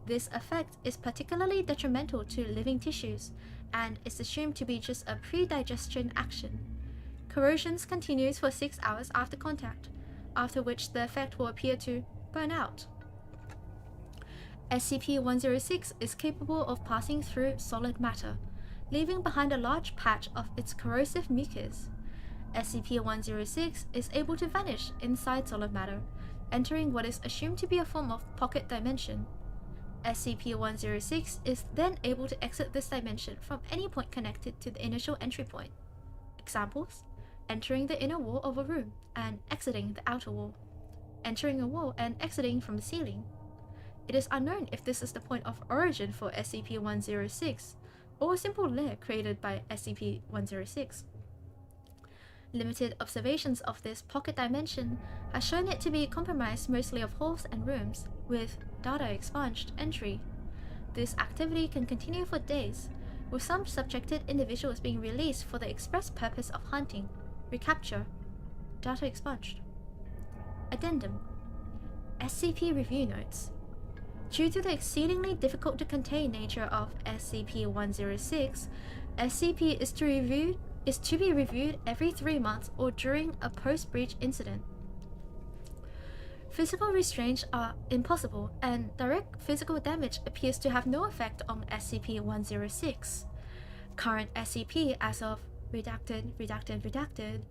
This effect is particularly detrimental to living tissues, and is assumed to be just a pre-digestion action. Corrosions continues for 6 hours after contact, after which the effect will appear to burn out. SCP-106 is capable of passing through solid matter, leaving behind a large patch of its corrosive mucus. SCP-106 is able to vanish inside solid matter, entering what is assumed to be a form of pocket dimension. SCP-106 is then able to exit this dimension from any point connected to the initial entry point. Examples: entering the inner wall of a room and exiting the outer wall, entering a wall and exiting from the ceiling. It is unknown if this is the point of origin for SCP-106, or a simple layer created by SCP-106. Limited observations of this pocket dimension has shown it to be compromised mostly of halls and rooms, with data expunged entry. This activity can continue for days, with some subjected individuals being released for the express purpose of hunting, recapture, data expunged. Addendum: SCP Review Notes. Due to the exceedingly difficult to contain nature of SCP-106, SCP is to be reviewed every 3 months or during a post-breach incident. Physical restraints are impossible, and direct physical damage appears to have no effect on SCP-106. Current SCP as of redacted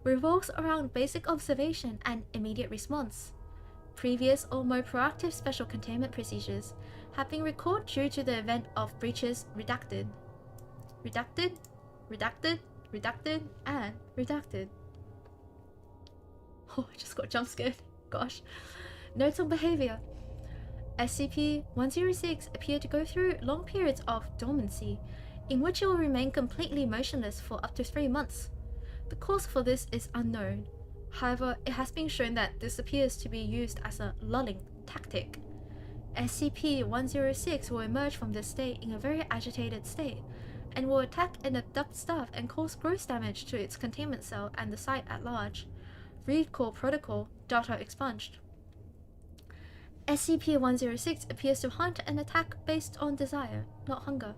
revolves around basic observation and immediate response. Previous or more proactive special containment procedures have been recalled due to the event of breaches redacted, and redacted. Oh, I just got jump scared. Gosh. Notes on behavior. SCP-106 appeared to go through long periods of dormancy, in which it will remain completely motionless for up to 3 months. The cause for this is unknown. However, it has been shown that this appears to be used as a lulling tactic. SCP-106 will emerge from this state in a very agitated state, and will attack and abduct staff and cause gross damage to its containment cell and the site at large. Read Core Protocol, data expunged. SCP-106 appears to hunt and attack based on desire, not hunger.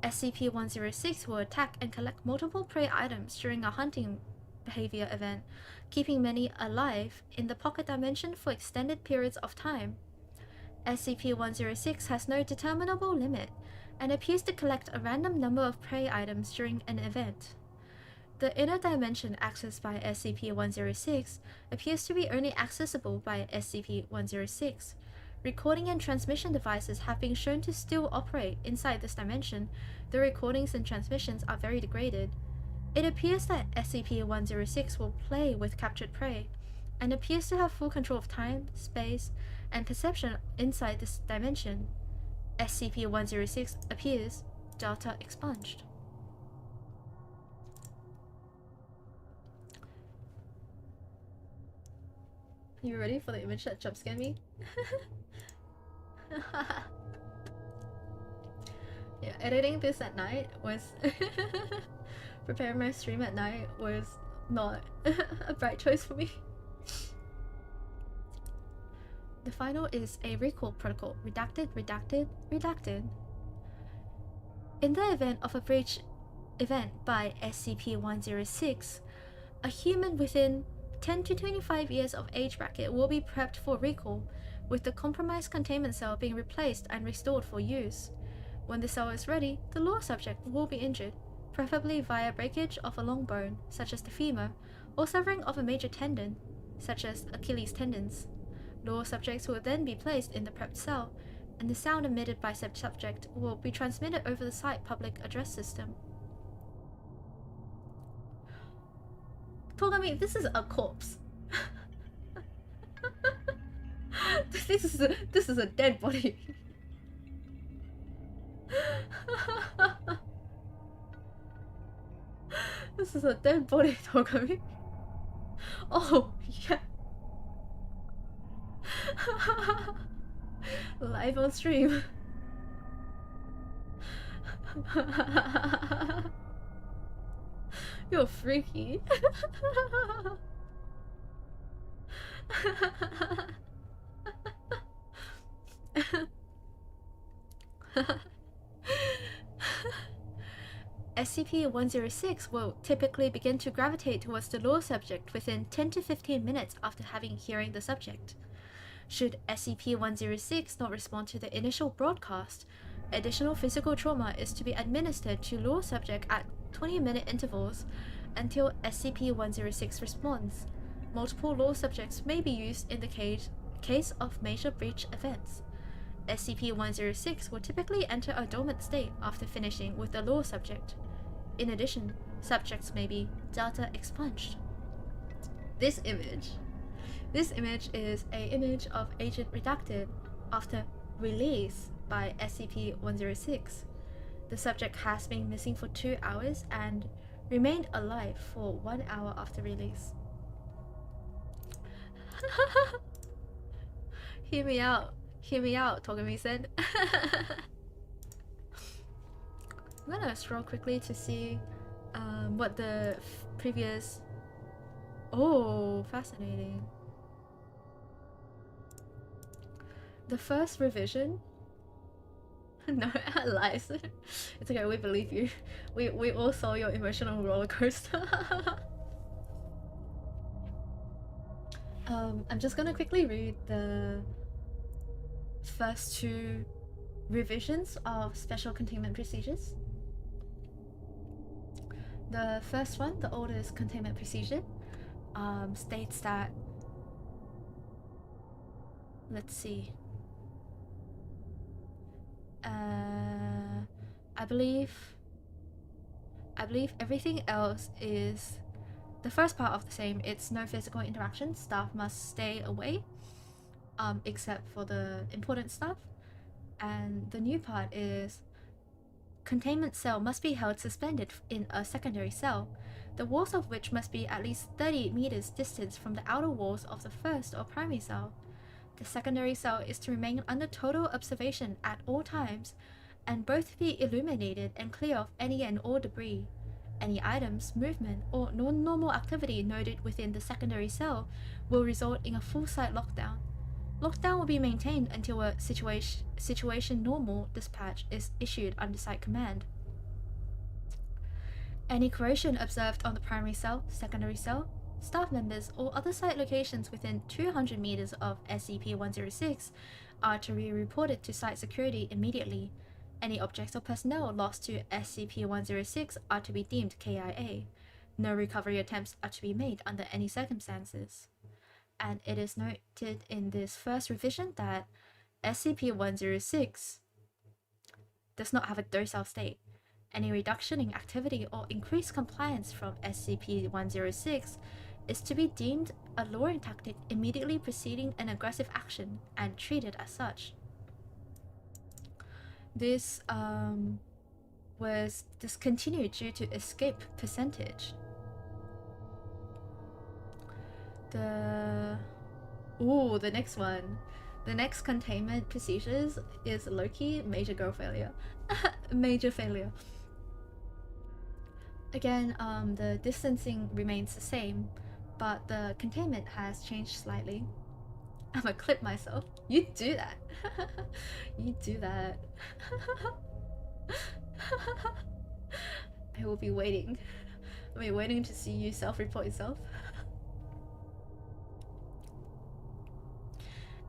SCP-106 will attack and collect multiple prey items during a hunting behavior event, keeping many alive in the pocket dimension for extended periods of time. SCP-106 has no determinable limit, and appears to collect a random number of prey items during an event. The inner dimension accessed by SCP-106 appears to be only accessible by SCP-106. Recording and transmission devices have been shown to still operate inside this dimension, though recordings and transmissions are very degraded. It appears that SCP-106 will play with captured prey, and appears to have full control of time, space, and perception inside this dimension. SCP-106 appears, data expunged. You ready for the image that jumpscared me? Yeah, editing this at night was... preparing my stream at night was not a bright choice for me. The final is a recall protocol. Redacted, redacted, redacted. In the event of a breach event by SCP-106, a human within 10 to 25 years of age bracket will be prepped for recall, with the compromised containment cell being replaced and restored for use. When the cell is ready, the law subject will be injured, preferably via breakage of a long bone, such as the femur, or severing of a major tendon, such as Achilles tendons. Law subjects will then be placed in the prepped cell, and the sound emitted by said subject will be transmitted over the site public address system. Togami, this is a corpse. This is a dead body. This is a dead body, Togami. Oh, yeah. Live on stream. You're freaky. SCP-106 will typically begin to gravitate towards the law subject within 10 to 15 minutes after having hearing the subject. Should SCP-106 not respond to the initial broadcast, additional physical trauma is to be administered to law subject at 20-minute intervals until SCP-106 responds. Multiple law subjects may be used in the case of major breach events. SCP-106 will typically enter a dormant state after finishing with the law subject. In addition, subjects may be data expunged. This image is an image of Agent Redacted after release by SCP-106. The subject has been missing for 2 hours and remained alive for 1 hour after release. Hear me out, Togami-sen. I'm gonna scroll quickly to see what the previous... Oh, fascinating. The first revision... No, lies. It's okay, we believe you. We all saw your emotional roller coaster. I'm just gonna quickly read the first 2 revisions of special containment procedures. The first one, the oldest containment procedure, states that... Let's see. I believe everything else is the first part of the same. It's no physical interaction. Staff must stay away, except for the important stuff. And the new part is containment cell must be held suspended in a secondary cell, the walls of which must be at least 30 meters distance from the outer walls of the first or primary cell. The secondary cell is to remain under total observation at all times, and both be illuminated and clear of any and all debris. Any items, movement, or non-normal activity noted within the secondary cell will result in a full site lockdown. Lockdown will be maintained until a situation normal dispatch is issued under site command. Any corrosion observed on the primary cell, secondary cell, staff members, or other site locations within 200 meters of SCP-106 are to be reported to site security immediately. Any objects or personnel lost to SCP-106 are to be deemed KIA. No recovery attempts are to be made under any circumstances. And it is noted in this first revision that SCP-106 does not have a docile state. Any reduction in activity or increased compliance from SCP-106 is to be deemed a luring tactic immediately preceding an aggressive action and treated as such. This was discontinued due to escape percentage. The next one. The next containment procedures is low-key major girl failure. Major failure. Again, the distancing remains the same, but the containment has changed slightly. I'ma clip myself. You do that. You do that. I will be waiting. I'll be waiting to see you self-report yourself.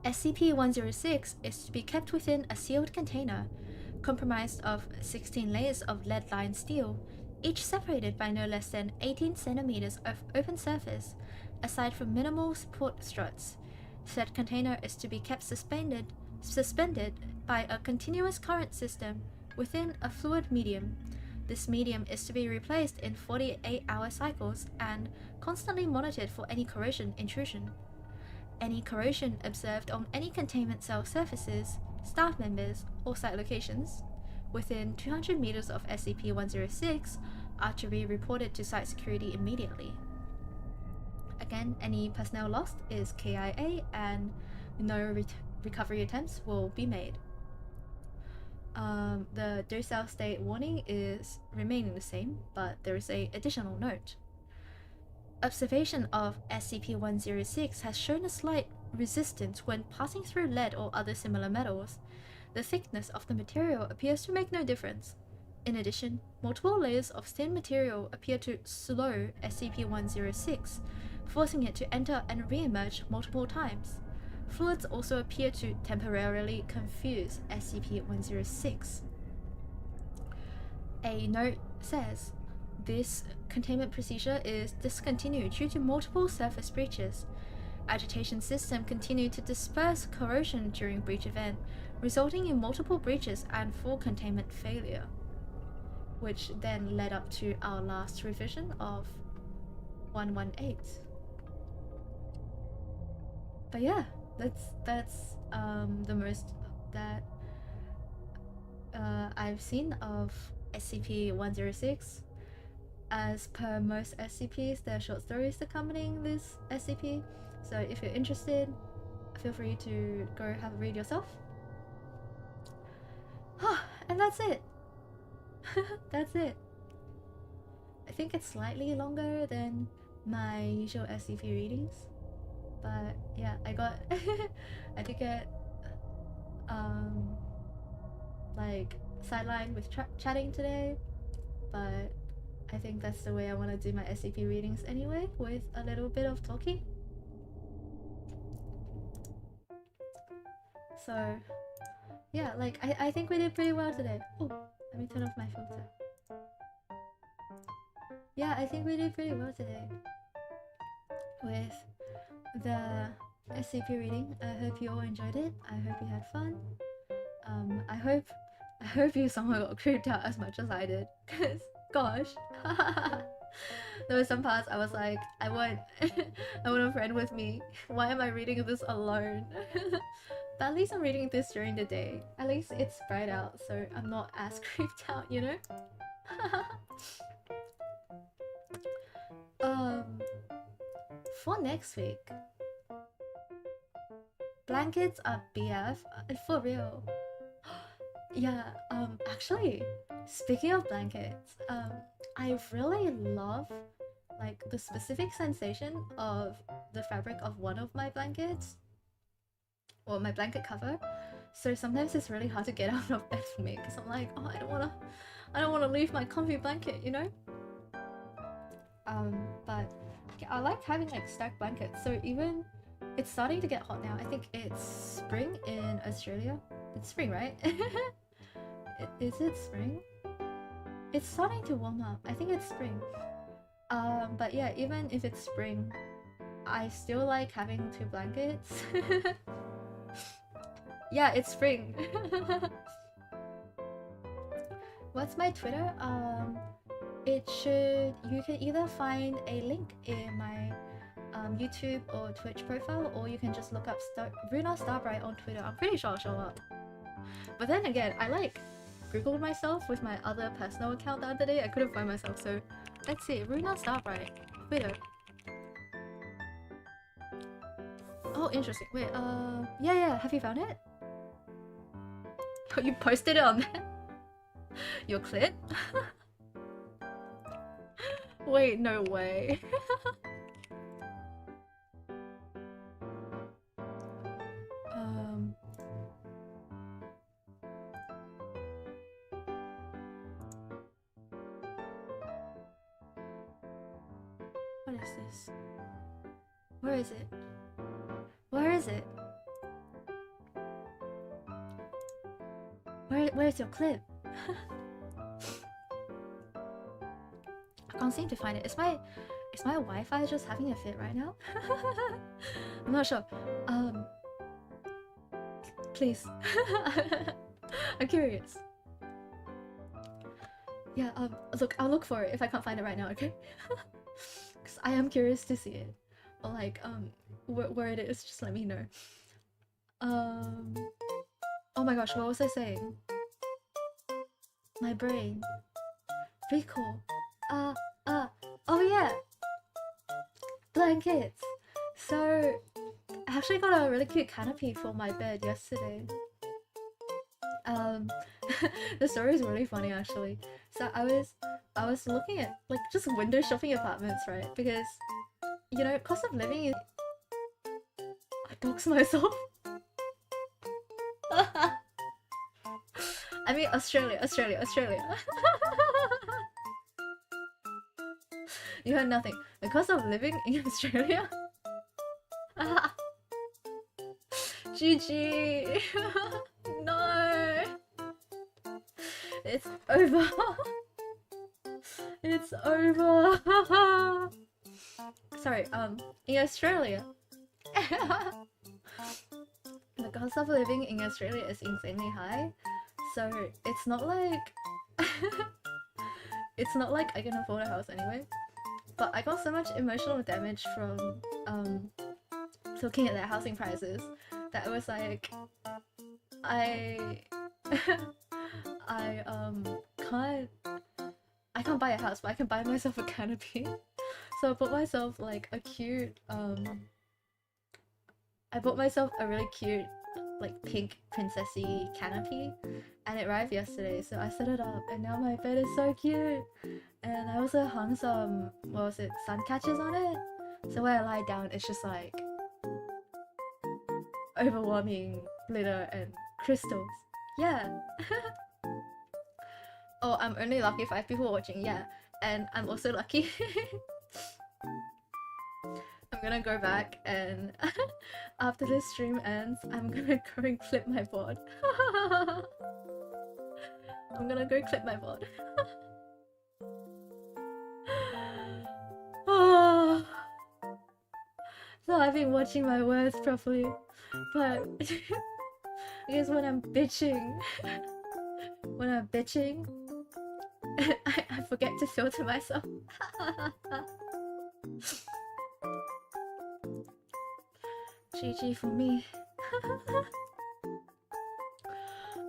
SCP-106 is to be kept within a sealed container, comprised of 16 layers of lead-lined steel, each separated by no less than 18 centimeters of open surface, aside from minimal support struts. Said container is to be kept suspended by a continuous current system within a fluid medium. This medium is to be replaced in 48-hour cycles and constantly monitored for any corrosion intrusion. Any corrosion observed on any containment cell surfaces, staff members, or site locations within 200 meters of SCP-106 are to be reported to site security immediately. Again, any personnel lost is KIA and no recovery attempts will be made. The docile state warning is remaining the same, but there is an additional note. Observation of SCP-106 has shown a slight resistance when passing through lead or other similar metals. The thickness of the material appears to make no difference. In addition, multiple layers of thin material appear to slow SCP-106, forcing it to enter and re-emerge multiple times. Fluids also appear to temporarily confuse SCP-106. A note says, this containment procedure is discontinued due to multiple surface breaches. Agitation system continued to disperse corrosion during breach event, resulting in multiple breaches and full containment failure, which then led up to our last revision of 118. But yeah, that's the most that I've seen of SCP-106. As per most SCPs, there are short stories accompanying this SCP, so if you're interested, feel free to go have a read yourself. And that's it. That's it. I think it's slightly longer than my usual SCP readings, but yeah, I did get like sidelined with chatting today, but I think that's the way I want to do my SCP readings anyway, with a little bit of talking. So yeah, like I think we did pretty well today. Oh, let me turn off my filter. Yeah, I think we did pretty well today with the SCP reading. I hope you all enjoyed it. I hope you had fun. I hope you somehow got creeped out as much as I did, cause gosh. There were some parts I was like, I want a friend with me. Why am I reading this alone? But at least I'm reading this during the day. At least it's bright out, so I'm not as creeped out, you know? For next week, blankets are BF, for real. Yeah, actually, speaking of blankets, I really love like the specific sensation of the fabric of one of my blankets, or my blanket cover. So sometimes it's really hard to get out of bed for me because I'm like, oh, I don't wanna leave my comfy blanket, you know? But yeah, I like having like stacked blankets. So even it's starting to get hot now. I think it's spring in Australia. It's spring, right? Is it spring? It's starting to warm up. I think it's spring. But yeah, even if it's spring, I still like having two blankets. Yeah, it's spring. What's my Twitter? You can either find a link in my YouTube or Twitch profile, or you can just look up Ruuna Starbright on Twitter. I'm pretty sure I'll show up. But then again, I like googled myself with my other personal account the other day. I couldn't find myself, so let's see. Ruuna Starbright, Twitter. Oh, interesting. Wait, yeah. Have you found it? You posted it on there? Your clit? Wait, no way. What is this? Where is it? Where is it? Where's your clip? I can't seem to find it. Is my Wi-Fi just having a fit right now? I'm not sure. Please. I'm curious. Yeah, look, I'll look for it if I can't find it right now, okay? Because I am curious to see it. Or like, where it is, just let me know. Oh my gosh, what was I saying? My brain. Pretty cool. Oh yeah! Blankets! So, I actually got a really cute canopy for my bed yesterday. The story is really funny actually. So I was looking at like just window shopping apartments, right? Because you know, cost of living is. I dox myself. I mean Australia. You heard nothing. The cost of living in Australia. GG. No. It's over. It's over. Sorry, in Australia. The cost of living in Australia is insanely high. So it's not like it's not like I can afford a house anyway. But I got so much emotional damage from looking at their housing prices that it was like I can't buy a house, but I can buy myself a canopy. So I bought myself like a cute I bought myself a really cute like pink princessy canopy, and it arrived yesterday, so I set it up and now my bed is so cute. And I also hung some, what was it, sun catchers on it, so when I lie down it's just like overwhelming glitter and crystals. Yeah. Oh, I'm only lucky 5 people watching, yeah, and I'm also lucky. I'm gonna go back and after this stream ends, I'm gonna go and clip my board. I'm gonna go clip my board. Oh. So I've been watching my words properly, but I guess when I'm bitching, I forget to filter myself. GG for me.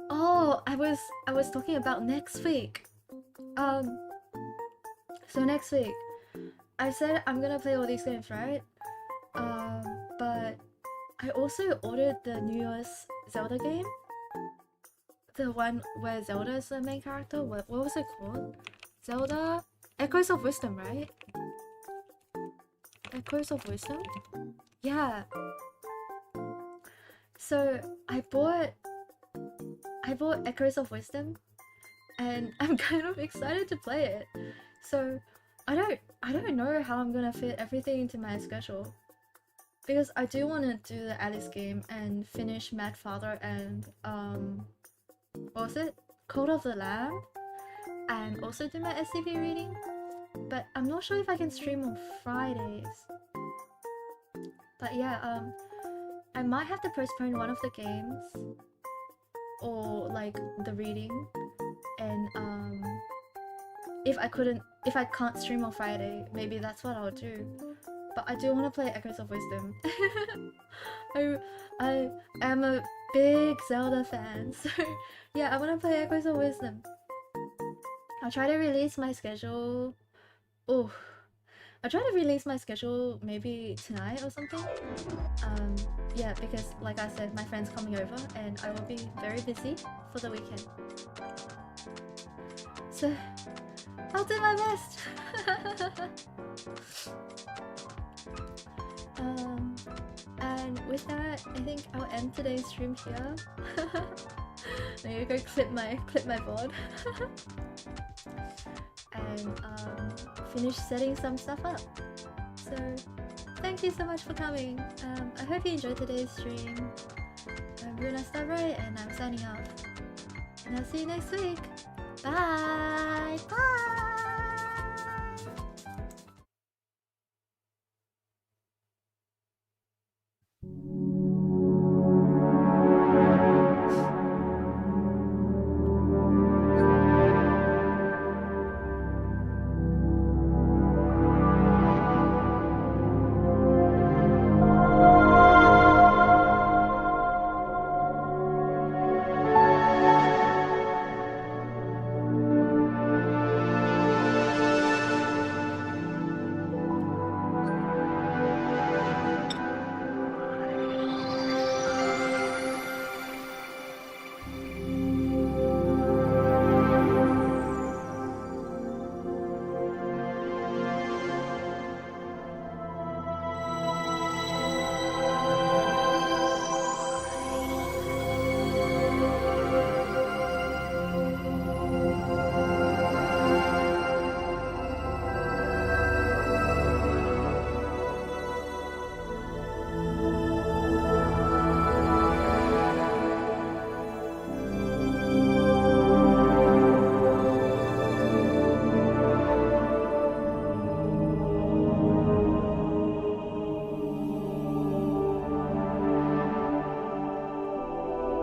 Oh, I was talking about next week. So next week, I said I'm gonna play all these games, right? But I also ordered the newest Zelda game. The one where Zelda is the main character. What was it called? Zelda Echoes of Wisdom, right? Echoes of Wisdom? Yeah. So I bought Echoes of Wisdom, and I'm kind of excited to play it. So I don't know how I'm gonna fit everything into my schedule, because I do want to do the Alice game and finish Mad Father and what was it? Code of the Lamb, and also do my SCP reading. But I'm not sure if I can stream on Fridays. But yeah, I might have to postpone one of the games or like the reading, and if I can't stream on Friday, maybe that's what I'll do. but I do want to play Echoes of Wisdom. I am a big Zelda fan, so yeah, I want to play Echoes of Wisdom. I'll try to release my schedule. Oh, I'll try to release my schedule maybe tonight or something. Yeah, because like I said, my friend's coming over and I will be very busy for the weekend. So I'll do my best. And with that, I think I'll end today's stream here. I need to go clip my board. And finish setting some stuff up. So thank you so much for coming. I hope you enjoyed today's stream. I'm Ruuna Starbright and I'm signing off. And I'll see you next week. Bye! Bye!